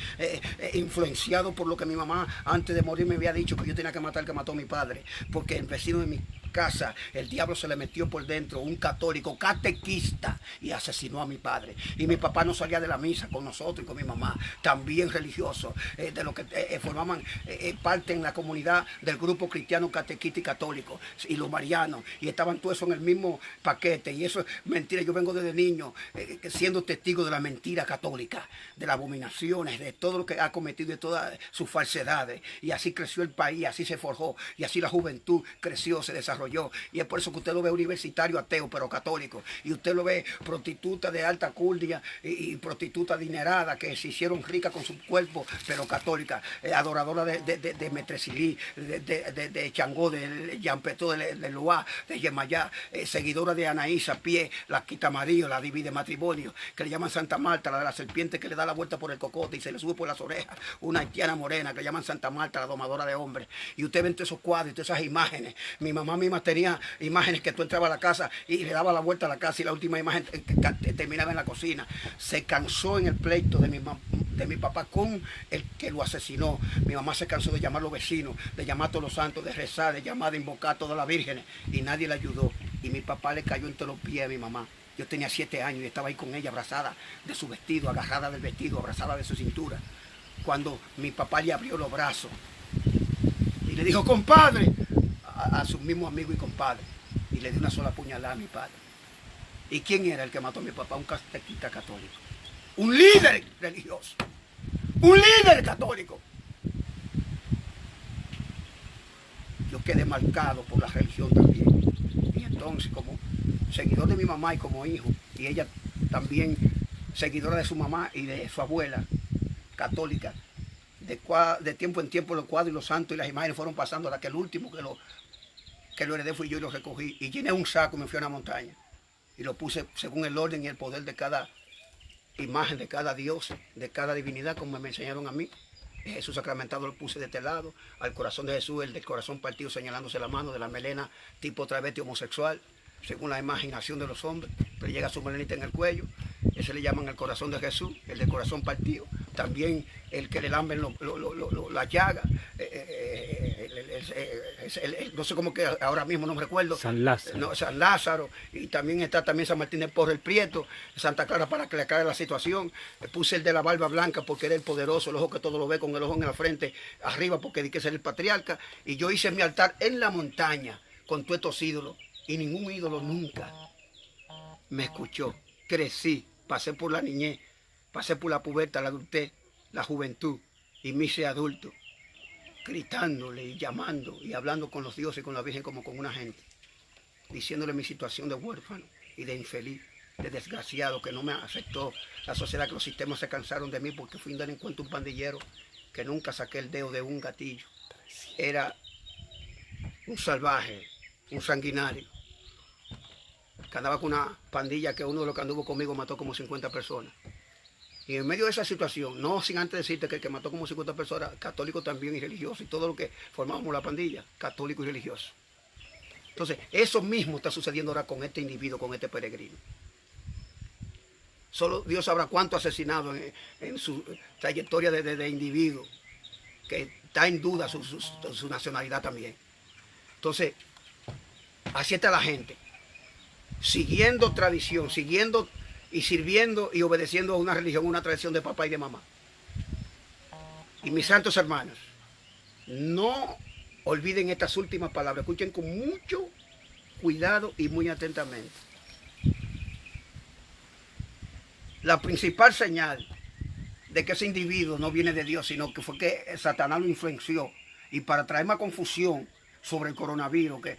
influenciado por lo que mi mamá antes de morir me había dicho que yo tenía que matar al que mató a mi padre, porque el vecino de mi casa, el diablo se le metió por dentro, un católico catequista, y asesinó a mi padre. Y mi papá no salía de la misa con nosotros y con mi mamá, también religioso, de lo que formaban parte en la comunidad del grupo cristiano catequista y católico, y los marianos, y estaban todos eso en el mismo paquete, y eso es mentira. Yo vengo desde niño siendo testigo de la mentira católica, de las abominaciones, de todo lo que ha cometido, de todas sus falsedades, y así creció el país, así se forjó, y así la juventud creció, se desarrolló. Y es por eso que usted lo ve universitario ateo, pero católico. Y usted lo ve prostituta de alta culdia y prostituta adinerada que se hicieron ricas con su cuerpo, pero católica. Adoradora de Metresilí, de Changó, de Yampetó, de Loá, de Yemayá. Seguidora de Anaísa, Pie, la quita marido, la divide matrimonio, que le llaman Santa Marta, la de la serpiente que le da la vuelta por el cocote y se le sube por las orejas. Una haitiana morena que le llaman Santa Marta, la domadora de hombres. Y usted ve todos esos cuadros y todas esas imágenes. Mi mamá misma tenía imágenes que tú entrabas a la casa y le dabas la vuelta a la casa y la última imagen terminaba en la cocina. Se cansó en el pleito de mi papá con el que lo asesinó. Mi mamá se cansó de llamar a los vecinos, de llamar a todos los santos, de rezar, de llamar, de invocar a todas las vírgenes y nadie le ayudó. Y mi papá le cayó entre los pies a mi mamá. Yo tenía 7 años y estaba ahí con ella abrazada de su vestido, agarrada del vestido, abrazada de su cintura. Cuando mi papá le abrió los brazos y le dijo, compadre, a sus mismos amigos y compadres, y le dio una sola puñalada a mi padre. ¿Y quién era el que mató a mi papá? Un catequista católico, un líder religioso, un líder católico. Yo quedé marcado por la religión también, y entonces como seguidor de mi mamá y como hijo, y ella también seguidora de su mamá y de su abuela católica, de tiempo en tiempo los cuadros y los santos y las imágenes fueron pasando hasta que el último que lo heredé fui yo y lo recogí y llené un saco y me fui a una montaña y lo puse según el orden y el poder de cada imagen, de cada dios, de cada divinidad, como me enseñaron a mí. Jesús sacramentado lo puse de este lado, al corazón de Jesús, el del corazón partido señalándose la mano, de la melena tipo travesti homosexual, según la imaginación de los hombres, pero llega su melenita en el cuello, ese le llaman el corazón de Jesús, el de corazón partido. También el que le lamben la llaga, no sé cómo que ahora mismo no me recuerdo. San Lázaro. No, San Lázaro, y también está también San Martín de Porres el Prieto, Santa Clara para que le caiga la situación. Puse el de la barba blanca porque era el poderoso, el ojo que todo lo ve, con el ojo en la frente, arriba porque di que ser el patriarca. Y yo hice mi altar en la montaña con todos estos ídolos, y ningún ídolo nunca me escuchó. Crecí, pasé por la niñez, pasé por la pubertad, la adultez, la juventud, y me hice adulto, gritándole y llamando y hablando con los dioses y con la Virgen como con una gente, diciéndole mi situación de huérfano y de infeliz, de desgraciado, que no me aceptó la sociedad, que los sistemas se cansaron de mí porque fui un delincuente, un pandillero, que nunca saqué el dedo de un gatillo. Era un salvaje, un sanguinario, que andaba con una pandilla que uno de los que anduvo conmigo mató como 50 personas. Y en medio de esa situación, no sin antes decirte que el que mató como 50 personas, católico también y religioso, y todo lo que formábamos la pandilla, católico y religioso. Entonces, eso mismo está sucediendo ahora con este individuo, con este peregrino. Solo Dios sabrá cuánto asesinado en su trayectoria de individuo, que está en duda su nacionalidad también. Entonces, así está la gente, siguiendo tradición, siguiendo y sirviendo y obedeciendo a una religión, una tradición de papá y de mamá. Y mis santos hermanos, no olviden estas últimas palabras, escuchen con mucho cuidado y muy atentamente. La principal señal de que ese individuo no viene de Dios, sino que fue que Satanás lo influenció, y para traer más confusión sobre el coronavirus, que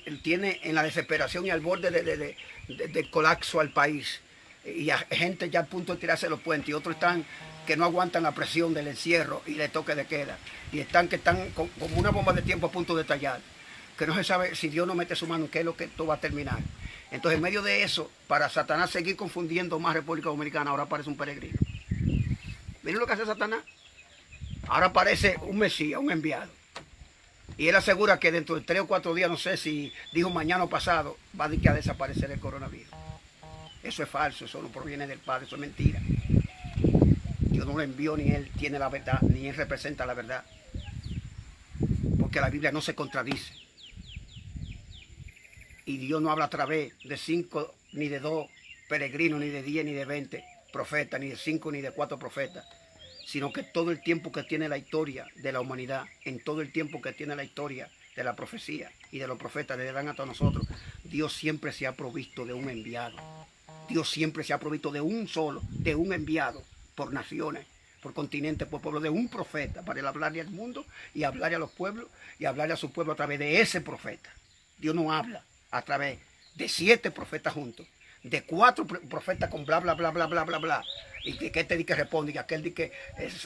él tiene en la desesperación y al borde del colapso al país, y a gente ya a punto de tirarse los puentes, y otros están que no aguantan la presión del encierro y el toque de queda, y están como una bomba de tiempo a punto de estallar, que no se sabe si Dios no mete su mano en qué es lo que esto va a terminar. Entonces, en medio de eso, para Satanás seguir confundiendo más República Dominicana, ahora aparece un peregrino. ¿Miren lo que hace Satanás? Ahora aparece un Mesías, un enviado. Y él asegura que dentro de 3 o 4 días, no sé si dijo mañana o pasado, va a desaparecer el coronavirus. Eso es falso, eso no proviene del Padre, eso es mentira. Dios no lo envió, ni él tiene la verdad, ni él representa la verdad. Porque la Biblia no se contradice. Y Dios no habla a través de 5 ni de 2 peregrinos, ni de 10 ni de 20 profetas, ni de 5 ni de 4 profetas, sino que todo el tiempo que tiene la historia de la humanidad, en todo el tiempo que tiene la historia de la profecía y de los profetas desde Dan hasta nosotros, Dios siempre se ha provisto de un enviado. Dios siempre se ha provisto de un solo, de un enviado por naciones, por continentes, por pueblos, de un profeta para él hablarle al mundo y hablarle a los pueblos y hablarle a su pueblo a través de ese profeta. Dios no habla a través de 7 profetas juntos, de 4 profetas con bla, bla, bla, bla, bla, bla, bla, y que este di que responde, y aquel di que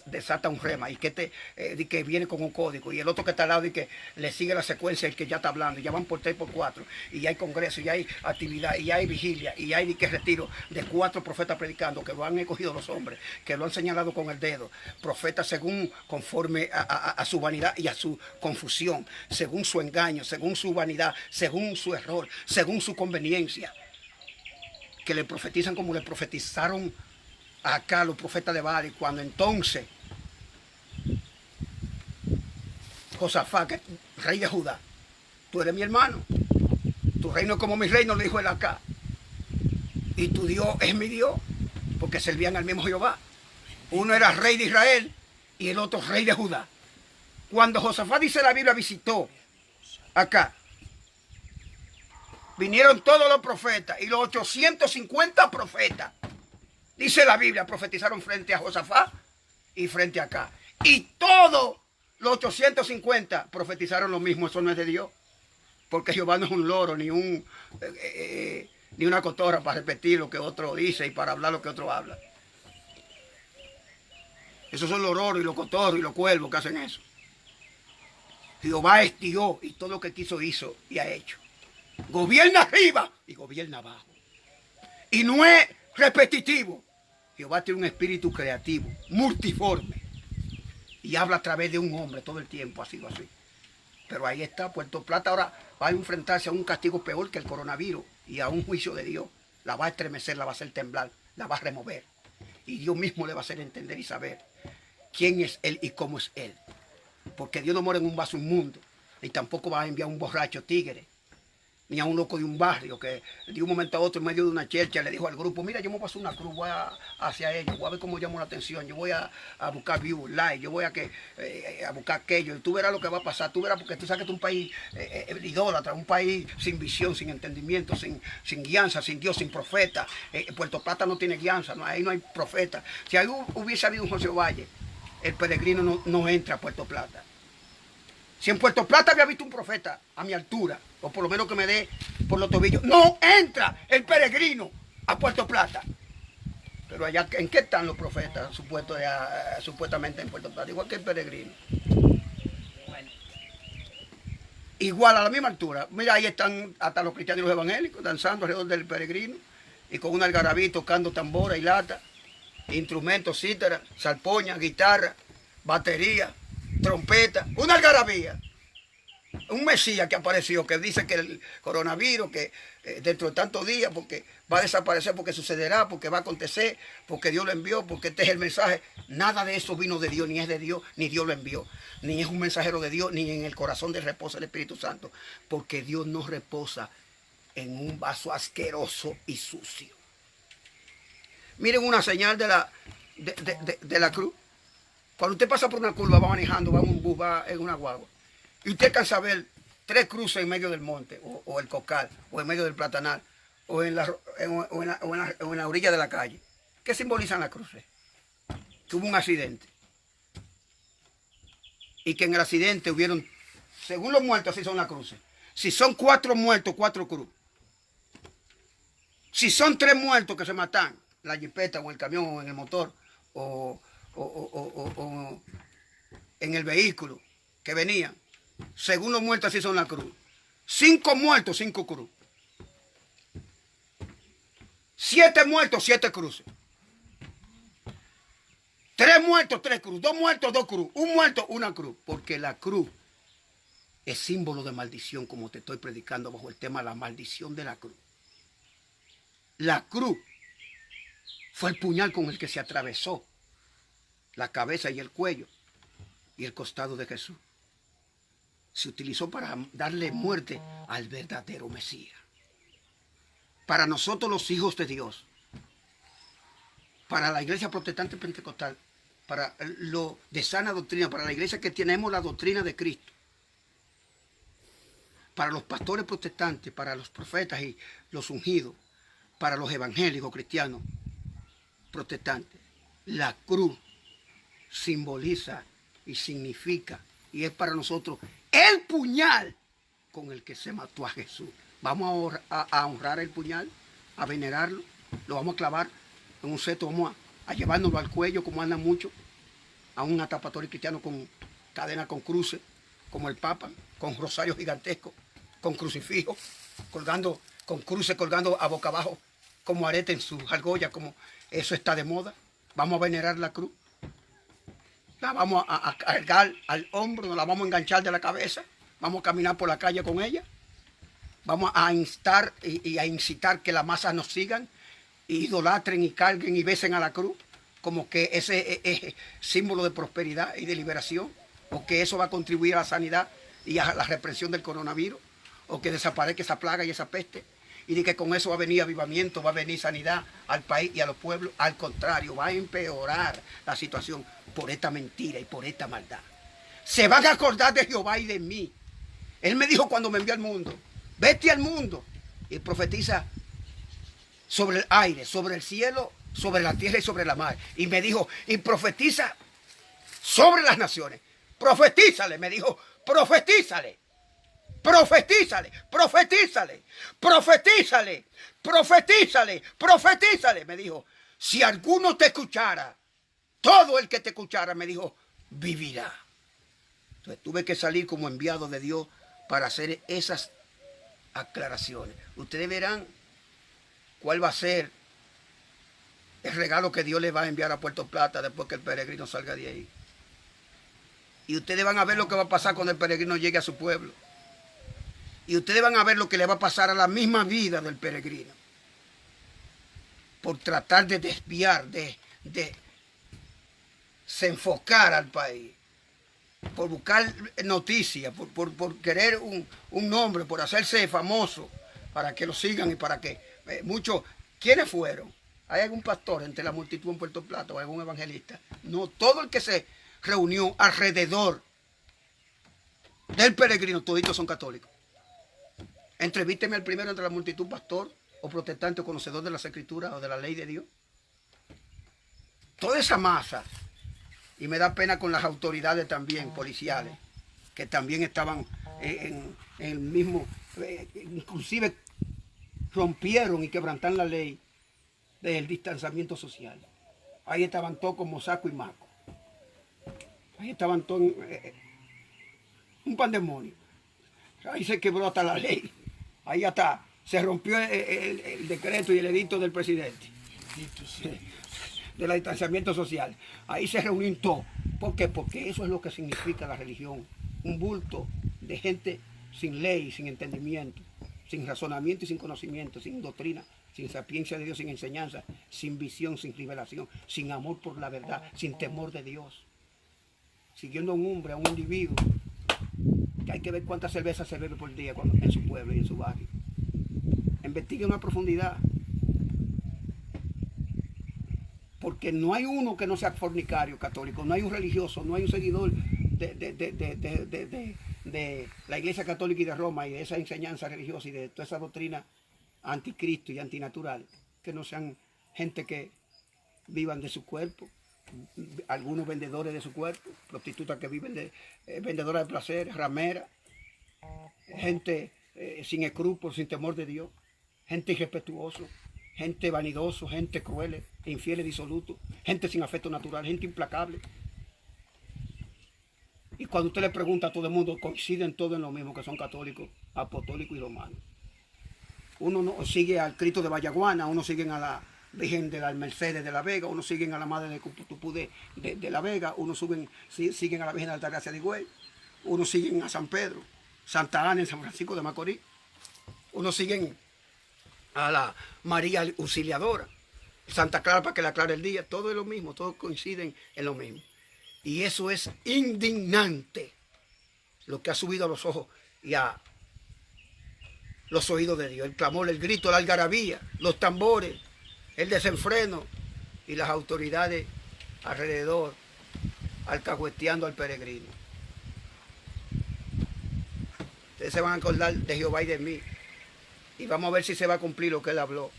desata un rema, y que este di que viene con un código, y el otro que está al lado di que le sigue la secuencia el que ya está hablando, y ya van por 3 por 4, y hay congreso, y hay actividad, y hay vigilia, y hay di que retiro de 4 profetas predicando, que lo han escogido los hombres, que lo han señalado con el dedo, profetas según, conforme a su vanidad y a su confusión, según su engaño, según su vanidad, según su error, según su conveniencia, que le profetizan como le profetizaron acá los profetas de Baal, cuando entonces Josafat, que rey de Judá, tú eres mi hermano, tu reino es como mi reino, le dijo él acá, y tu Dios es mi Dios, porque servían al mismo Jehová. Uno era rey de Israel y el otro rey de Judá. Cuando Josafat, dice la Biblia, visitó acá, vinieron todos los profetas, y los 850 profetas, dice la Biblia, profetizaron frente a Josafat y frente a acá. Y todos los 850 profetizaron lo mismo. Eso no es de Dios. Porque Jehová no es un loro, ni una cotorra para repetir lo que otro dice y para hablar lo que otro habla. Esos son los loros y los cotorros y los cuervos que hacen eso. Jehová es Dios y todo lo que quiso hizo y ha hecho. Gobierna arriba y gobierna abajo. Y no es repetitivo. Jehová tiene un espíritu creativo, multiforme, y habla a través de un hombre todo el tiempo, ha sido así. Pero ahí está, Puerto Plata ahora va a enfrentarse a un castigo peor que el coronavirus y a un juicio de Dios. la va a estremecer, la va a hacer temblar, la va a remover. Y Dios mismo le va a hacer entender y saber quién es Él y cómo es Él. Porque Dios no mora en un vaso inmundo, ni tampoco va a enviar un borracho tigre, ni a un loco de un barrio que de un momento a otro en medio de una chercha le dijo al grupo, mira, yo me voy a pasar una cruz, voy hacia ellos, voy a ver cómo llamo la atención, yo voy a buscar views, like, yo voy a buscar aquello, y tú verás lo que va a pasar, tú verás, porque tú sabes que es un país idólatra, un país sin visión, sin entendimiento, sin guianza, sin Dios, sin profeta. Puerto Plata no tiene guianza, ahí no hay profeta. Si ahí hubiese habido un José Valle, el peregrino no entra a Puerto Plata. Si en Puerto Plata había visto un profeta a mi altura, o por lo menos que me dé por los tobillos, no entra el peregrino a Puerto Plata. Pero allá, ¿en qué están los profetas supuestamente en Puerto Plata? Igual que el peregrino. Bueno. Igual a la misma altura. Mira, ahí están hasta los cristianos y los evangélicos danzando alrededor del peregrino y con un algarabí tocando tambora y lata, instrumentos, cítara, salpoña, guitarra, batería, trompeta, una algarabía. Un Mesías que apareció, que dice que el coronavirus, que dentro de tantos días, porque va a desaparecer, porque sucederá, porque va a acontecer, porque Dios lo envió, porque este es el mensaje. Nada de eso vino de Dios, ni es de Dios, ni Dios lo envió. Ni es un mensajero de Dios, ni en el corazón de reposa el Espíritu Santo. Porque Dios no reposa en un vaso asqueroso y sucio. Miren una señal de la cruz. Cuando usted pasa por una curva, va manejando, va en un bus, va en una guagua, y usted alcanza a ver 3 cruces en medio del monte, o el cocal, o en medio del platanal, o en la orilla de la calle. ¿Qué simbolizan las cruces? Que hubo un accidente. Y que en el accidente hubieron, según los muertos, así son las cruces. Si son 4 muertos, 4 cruz. Si son 3 muertos que se matan, la jipeta o el camión o en el motor, o en el vehículo que venían, según los muertos así son la cruz. 5 muertos, 5 cruz. 7 muertos, 7 cruces. 3 muertos, 3 cruz. 2 muertos, 2 cruz. 1 muerto, 1 cruz. Porque la cruz es símbolo de maldición, como te estoy predicando bajo el tema la maldición de la cruz. La cruz fue el puñal con el que se atravesó la cabeza y el cuello y el costado de Jesús. Se utilizó para darle muerte al verdadero Mesías. Para nosotros los hijos de Dios, para la iglesia protestante pentecostal, para lo de sana doctrina, para la iglesia que tenemos la doctrina de Cristo, para los pastores protestantes, para los profetas y los ungidos, para los evangélicos cristianos protestantes, la cruz simboliza y significa y es para nosotros el puñal con el que se mató a Jesús. Vamos a honrar el puñal, a venerarlo, lo vamos a clavar en un seto, vamos a llevárnoslo al cuello como andan muchos, a un atapatorio cristiano con cadena con cruces, como el Papa, con rosario gigantesco, con crucifijo, colgando, con cruces colgando a boca abajo, como arete en sus argollas, como eso está de moda. Vamos a venerar la cruz. La vamos a cargar al hombro, nos la vamos a enganchar de la cabeza, vamos a caminar por la calle con ella, vamos a instar y a incitar que las masas nos sigan, idolatren y carguen y besen a la cruz, como que ese es símbolo de prosperidad y de liberación, o que eso va a contribuir a la sanidad y a la represión del coronavirus, o que desaparezca esa plaga y esa peste, y de que con eso va a venir avivamiento, va a venir sanidad al país y a los pueblos. Al contrario, va a empeorar la situación por esta mentira y por esta maldad. Se van a acordar de Jehová y de mí. Él me dijo cuando me envió al mundo, vete al mundo y profetiza sobre el aire, sobre el cielo, sobre la tierra y sobre la mar. Y me dijo, y profetiza sobre las naciones. Profetízale, me dijo, profetízale. Profetízale, profetízale, profetízale, profetízale, profetízale. Me dijo, si alguno te escuchara, todo el que te escuchara, me dijo, vivirá. Entonces tuve que salir como enviado de Dios para hacer esas aclaraciones. Ustedes verán cuál va a ser el regalo que Dios le va a enviar a Puerto Plata después que el peregrino salga de ahí. Y ustedes van a ver lo que va a pasar cuando el peregrino llegue a su pueblo. Y ustedes van a ver lo que le va a pasar a la misma vida del peregrino. por tratar de desviar, de desenfocar al país, por buscar noticias, por querer un nombre, por hacerse famoso, para que lo sigan y para que muchos, ¿quiénes fueron? ¿Hay algún pastor entre la multitud en Puerto Plata o algún evangelista? No, todo el que se reunió alrededor del peregrino, toditos son católicos. Entrevísteme al primero entre la multitud, pastor o protestante o conocedor de las escrituras o de la ley de Dios. Toda esa masa, y me da pena con las autoridades también policiales, que también estaban en el mismo, inclusive rompieron y quebrantaron la ley del distanciamiento social. Ahí estaban todos como saco y maco. Ahí estaban todos un pandemonio. Ahí se quebró hasta la ley. Ahí hasta se rompió el decreto y el edicto del presidente del distanciamiento social. Ahí se reunió todo. ¿Por qué? Porque eso es lo que significa la religión. Un bulto de gente sin ley, sin entendimiento, sin razonamiento y sin conocimiento, sin doctrina, sin sapiencia de Dios, sin enseñanza, sin visión, sin revelación, sin amor por la verdad, sin temor de Dios. Siguiendo a un hombre, a un individuo, que hay que ver cuántas cervezas se bebe por día en su pueblo y en su barrio. Investiguen a profundidad. Porque no hay uno que no sea fornicario católico, no hay un religioso, no hay un seguidor de la Iglesia Católica y de Roma y de esa enseñanza religiosa y de toda esa doctrina anticristo y antinatural, que no sean gente que vivan de su cuerpo, algunos vendedores de su cuerpo, prostitutas que viven de vendedoras de placer, rameras, gente sin escrúpulos, sin temor de Dios, gente irrespetuosa, gente vanidoso, gente cruel, infieles, disolutos, gente sin afecto natural, gente implacable. Y cuando usted le pregunta a todo el mundo, coinciden todos en lo mismo, que son católicos, apostólicos y romanos. Uno no sigue al Cristo de Vallaguana, uno sigue a la Virgen de la Mercedes de la Vega, uno sigue a la Madre de Cuputupú de la Vega, uno siguen a la Virgen de Altagracia de Higüey, uno siguen a San Pedro, Santa Ana en San Francisco de Macorís, uno siguen a la María Auxiliadora, Santa Clara para que le aclare el día, todo es lo mismo, todos coinciden en lo mismo. Y eso es indignante, lo que ha subido a los ojos y a los oídos de Dios, el clamor, el grito, la algarabía, los tambores, el desenfreno y las autoridades alrededor alcahueteando al peregrino. Ustedes se van a acordar de Jehová y de mí y vamos a ver si se va a cumplir lo que él habló.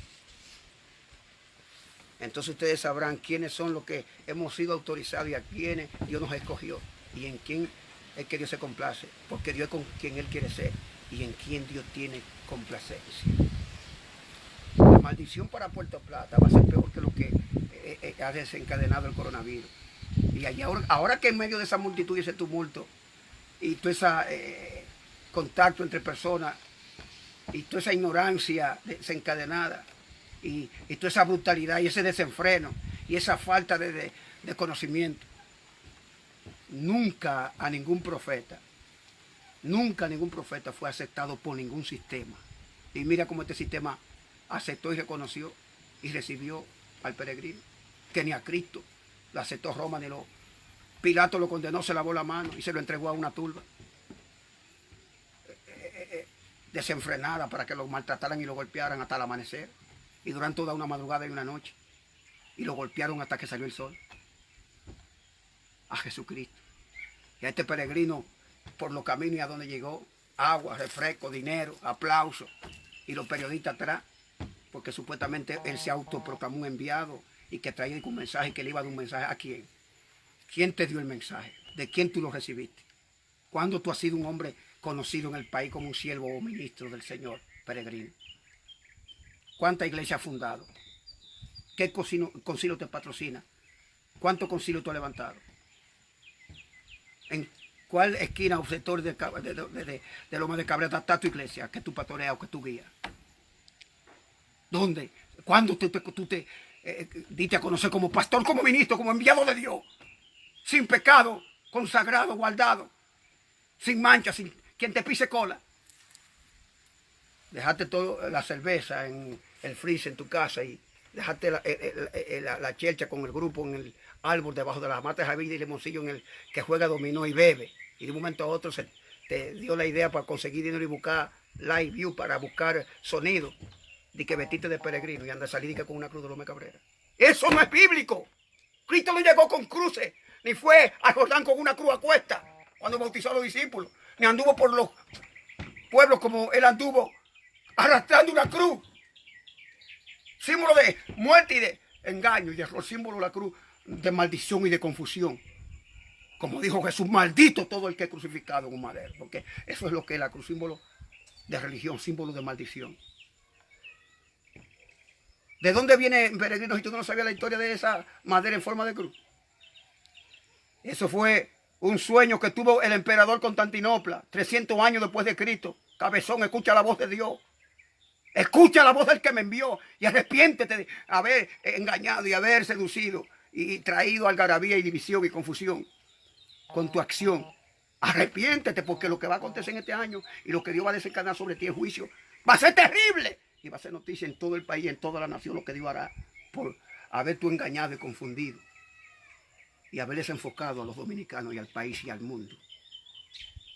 Entonces ustedes sabrán quiénes son los que hemos sido autorizados y a quiénes Dios nos escogió y en quién es que Dios se complace, porque Dios es con quien Él quiere ser y en quien Dios tiene complacencia. La maldición para Puerto Plata va a ser peor que lo que ha desencadenado el coronavirus. Y ahora que en medio de esa multitud y ese tumulto y todo ese contacto entre personas y toda esa ignorancia desencadenada y toda esa brutalidad y ese desenfreno y esa falta de conocimiento, nunca ningún profeta fue aceptado por ningún sistema. Y mira cómo este sistema aceptó y reconoció y recibió al peregrino, que ni a Cristo lo aceptó Roma, ni Pilato lo condenó, se lavó la mano y se lo entregó a una turba desenfrenada para que lo maltrataran y lo golpearan hasta el amanecer y durante toda una madrugada y una noche y lo golpearon hasta que salió el sol. A Jesucristo y a este peregrino por los caminos y a donde llegó, agua, refresco, dinero, aplausos y los periodistas atrás, porque supuestamente él se autoproclamó un enviado y que traía un mensaje, que le iba a dar un mensaje. ¿A quién? ¿Quién te dio el mensaje? ¿De quién tú lo recibiste? ¿Cuándo tú has sido un hombre conocido en el país como un siervo o ministro del Señor, peregrino? ¿Cuánta iglesia has fundado? ¿Qué concilio te patrocina? ¿Cuántos concilios tú has levantado? ¿En cuál esquina o sector de Loma de Cabrera está tu iglesia que tú pastoreas o que tú guías? ¿Dónde? ¿Cuándo tú te diste a conocer como pastor, como ministro, como enviado de Dios? Sin pecado, consagrado, guardado, sin mancha, sin quien te pise cola. Dejaste toda la cerveza en el freezer en tu casa y Dejaste la chelcha con el grupo en el árbol debajo de las matas de Javid y Limoncillo en el que juega dominó y bebe. Y de un momento a otro se te dio la idea para conseguir dinero y buscar live view, para buscar sonido. De que vestiste de peregrino y anda a salir con una cruz de López Cabrera. Eso no es bíblico. Cristo no llegó con cruces, ni fue a Jordán con una cruz a cuesta cuando bautizó a los discípulos, ni anduvo por los pueblos como él anduvo arrastrando una cruz. Símbolo de muerte y de engaño, y de error, símbolo de la cruz de maldición y de confusión. Como dijo Jesús, maldito todo el que es crucificado en un madero, porque eso es lo que es la cruz, símbolo de religión, símbolo de maldición. ¿De dónde viene peregrino si tú no sabías la historia de esa madera en forma de cruz? Eso fue un sueño que tuvo el emperador Constantinopla, 300 años después de Cristo. Cabezón, escucha la voz de Dios. Escucha la voz del que me envió y arrepiéntete de haber engañado y haber seducido y traído algarabía y división y confusión con tu acción. Arrepiéntete, porque lo que va a acontecer en este año y lo que Dios va a desencadenar sobre ti en juicio va a ser terrible. Y va a ser noticia en todo el país, en toda la nación, lo que Dios hará por haber tú engañado y confundido y haber desenfocado a los dominicanos y al país y al mundo,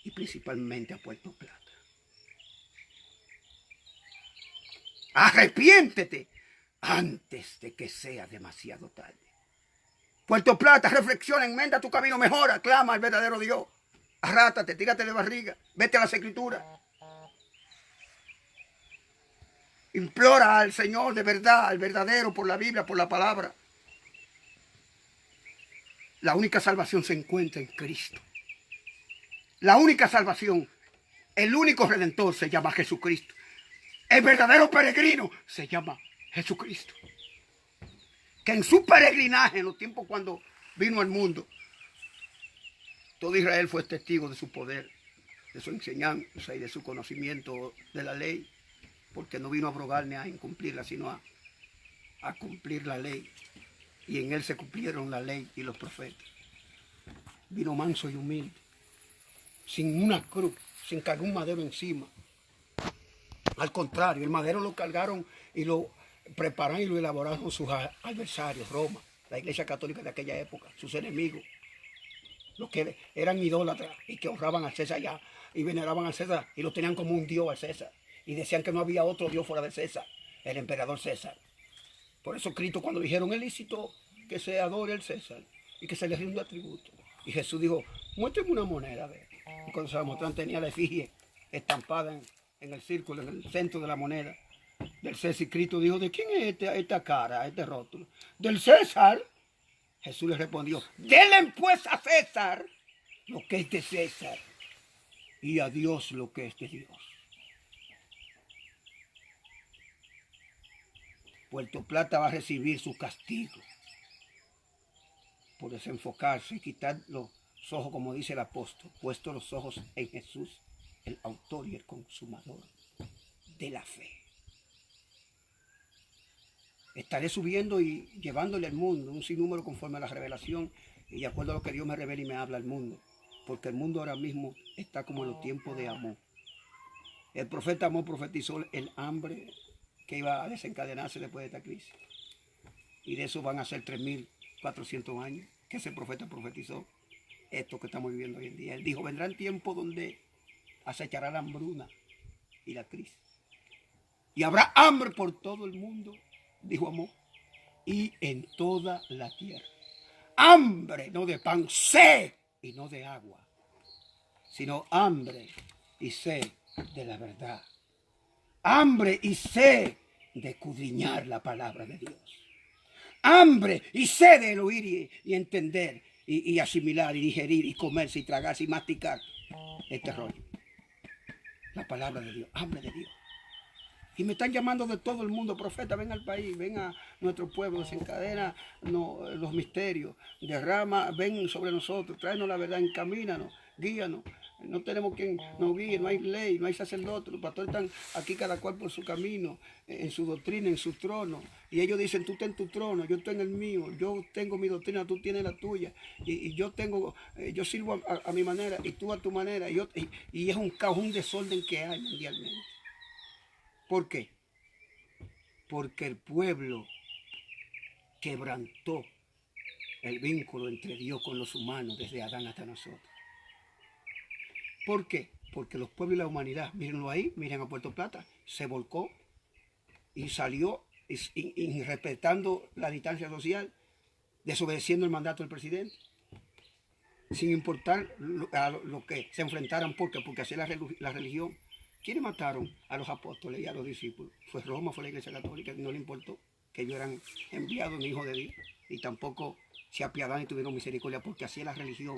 y principalmente a Puerto Plata. Arrepiéntete antes de que sea demasiado tarde. Puerto Plata, reflexiona, enmenda tu camino, mejora, clama al verdadero Dios. Arrátate, tírate de barriga, vete a las Escrituras. Implora al Señor de verdad, al verdadero, por la Biblia, por la palabra. La única salvación se encuentra en Cristo. La única salvación, el único redentor se llama Jesucristo. El verdadero peregrino se llama Jesucristo. Que en su peregrinaje, en los tiempos cuando vino al mundo, todo Israel fue testigo de su poder, de su enseñanza y de su conocimiento de la ley. Porque no vino a abrogar ni a incumplirla, sino a cumplir la ley. Y en él se cumplieron la ley y los profetas. Vino manso y humilde, sin una cruz, sin cargar un madero encima. Al contrario, el madero lo cargaron y lo prepararon y lo elaboraron sus adversarios, Roma, la iglesia católica de aquella época, sus enemigos, los que eran idólatras y que honraban al César ya y veneraban al César y lo tenían como un dios al César. Y decían que no había otro Dios fuera de César, el emperador César. Por eso Cristo, cuando dijeron es lícito que se adore el César y que se le rinda tributo. Y Jesús dijo, muéstrame una moneda. Y cuando se la mostraron tenía la efigie estampada en el círculo, en el centro de la moneda del César. Y Cristo dijo, ¿de quién es esta cara, este rótulo? Del César. Jesús le respondió, denle pues a César lo que es de César y a Dios lo que es de Dios. Puerto Plata va a recibir su castigo por desenfocarse y quitar los ojos, como dice el apóstol, puesto los ojos en Jesús, el autor y el consumador de la fe. Estaré subiendo y llevándole al mundo un sinnúmero conforme a la revelación y de acuerdo a lo que Dios me revela y me habla al mundo, porque el mundo ahora mismo está como en los tiempos de Amós. El profeta Amós profetizó el hambre que iba a desencadenarse después de esta crisis. Y de eso van a ser 3.400 años que ese profeta profetizó esto que estamos viviendo hoy en día. Él dijo, vendrán tiempos donde acechará la hambruna y la crisis. Y habrá hambre por todo el mundo, dijo Amós, y en toda la tierra. Hambre, no de pan, sed y no de agua, sino hambre y sed de la verdad. Hambre y sed de escudriñar la palabra de Dios. Hambre y sed de oír y entender y asimilar y digerir y comerse y tragarse y masticar este rollo. La palabra de Dios, hambre de Dios. Y me están llamando de todo el mundo, profeta, ven al país, ven a nuestro pueblo, desencadena los misterios, derrama, ven sobre nosotros, tráenos la verdad, encamínanos, guíanos. No tenemos quien nos guíe, no hay ley, no hay sacerdote, los pastores están aquí cada cual por su camino, en su doctrina, en su trono. Y ellos dicen, tú estás en tu trono, yo estoy en el mío, yo tengo mi doctrina, tú tienes la tuya. Y yo sirvo a mi manera y tú a tu manera. Y es un caos, un desorden que hay mundialmente. ¿Por qué? Porque el pueblo quebrantó el vínculo entre Dios con los humanos desde Adán hasta nosotros. ¿Por qué? Porque los pueblos y la humanidad, mírenlo ahí, miren a Puerto Plata, se volcó y salió respetando la distancia social, desobedeciendo el mandato del presidente, sin importar a lo que se enfrentaran. ¿Por qué? Porque así es la religión. ¿Quiénes mataron a los apóstoles y a los discípulos? Fue Roma, fue la Iglesia Católica. No le importó que ellos eran enviados ni hijos de Dios, y tampoco se apiadaron y tuvieron misericordia, porque así es la religión.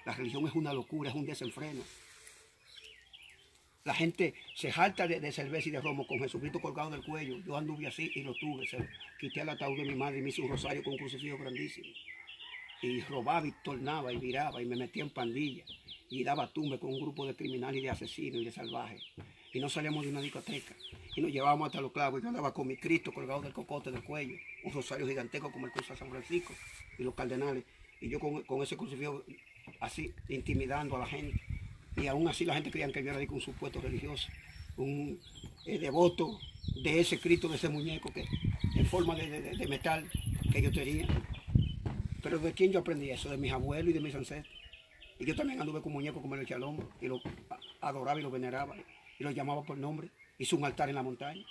La religión es una locura, es un desenfreno. La gente se jalta de cerveza y de romo con Jesucristo colgado del cuello. Yo anduve así y lo tuve. Quité el ataúd de mi madre y me hice un rosario con un crucifijo grandísimo. Y robaba y tornaba y viraba y me metía en pandillas. Y daba tumbe con un grupo de criminales y de asesinos y de salvajes. Y no salíamos de una discoteca. Y nos llevábamos hasta los clavos. Y yo andaba con mi Cristo colgado del cocote del cuello. Un rosario gigantesco como el que usa San Francisco y los cardenales. Y yo con ese crucifijo así, intimidando a la gente. Y aún así la gente creía que yo era un supuesto religioso, un devoto de ese Cristo, de ese muñeco que en forma de metal que yo tenía. Pero ¿de quién yo aprendí eso? De mis abuelos y de mis ancestros. Y yo también anduve con muñecos como el Chalombo, y lo adoraba y lo veneraba, y lo llamaba por nombre. Hice un altar en la montaña.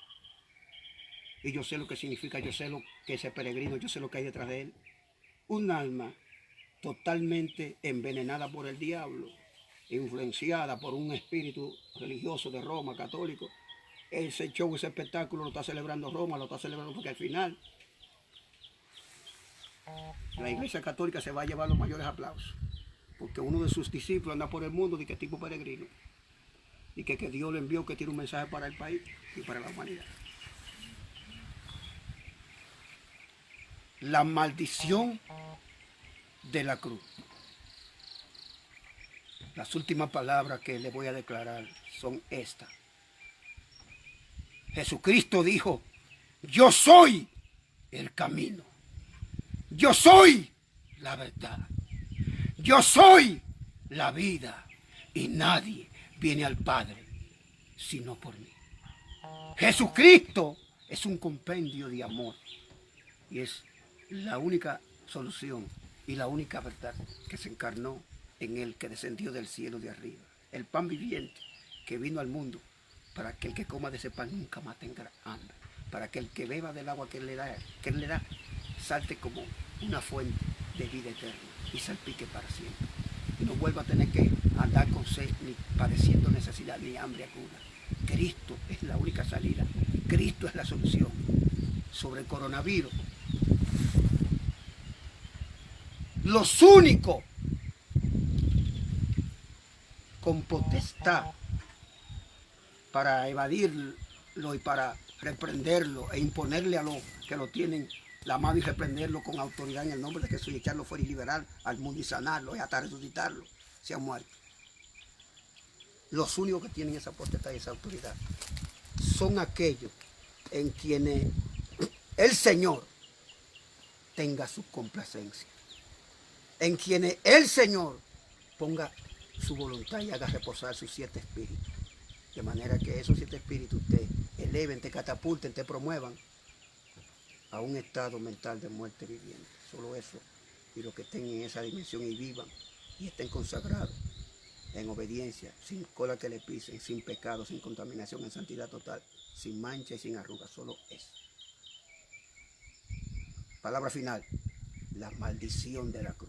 Y yo sé lo que significa, yo sé lo que es ese peregrino, yo sé lo que hay detrás de él. Un alma totalmente envenenada por el diablo, influenciada por un espíritu religioso de Roma, católico. Ese show, ese espectáculo lo está celebrando Roma, lo está celebrando porque al final la Iglesia Católica se va a llevar los mayores aplausos, porque uno de sus discípulos anda por el mundo de que tipo peregrino, y que Dios le envió, que tiene un mensaje para el país y para la humanidad. La maldición de la cruz. Las últimas palabras que le voy a declarar son estas. Jesucristo dijo: yo soy el camino, yo soy la verdad, yo soy la vida, y nadie viene al Padre sino por mí. Jesucristo es un compendio de amor, y es la única solución y la única verdad que se encarnó en él, que descendió del cielo de arriba. El pan viviente que vino al mundo para que el que coma de ese pan nunca más tenga hambre, para que el que beba del agua que él le da salte como una fuente de vida eterna y salpique para siempre. Y no vuelva a tener que andar con sed, ni padeciendo necesidad, ni hambre alguna. Cristo es la única salida. Cristo es la solución. Sobre el coronavirus, los únicos con potestad para evadirlo y para reprenderlo e imponerle a los que lo tienen la mano y reprenderlo con autoridad en el nombre de Jesús, y echarlo fuera y liberar al mundo y sanarlo y hasta resucitarlo si ha muerto. Los únicos que tienen esa potestad y esa autoridad son aquellos en quienes el Señor tenga su complacencia, en quienes el Señor ponga su voluntad y haga reposar sus 7 espíritus, de manera que esos 7 espíritus te eleven, te catapulten, te promuevan a un estado mental de muerte viviente. Solo eso, y los que estén en esa dimensión y vivan y estén consagrados en obediencia, sin cola que le pisen, sin pecado, sin contaminación, en santidad total, sin mancha y sin arrugas, solo eso. Palabra final: la maldición de la cruz.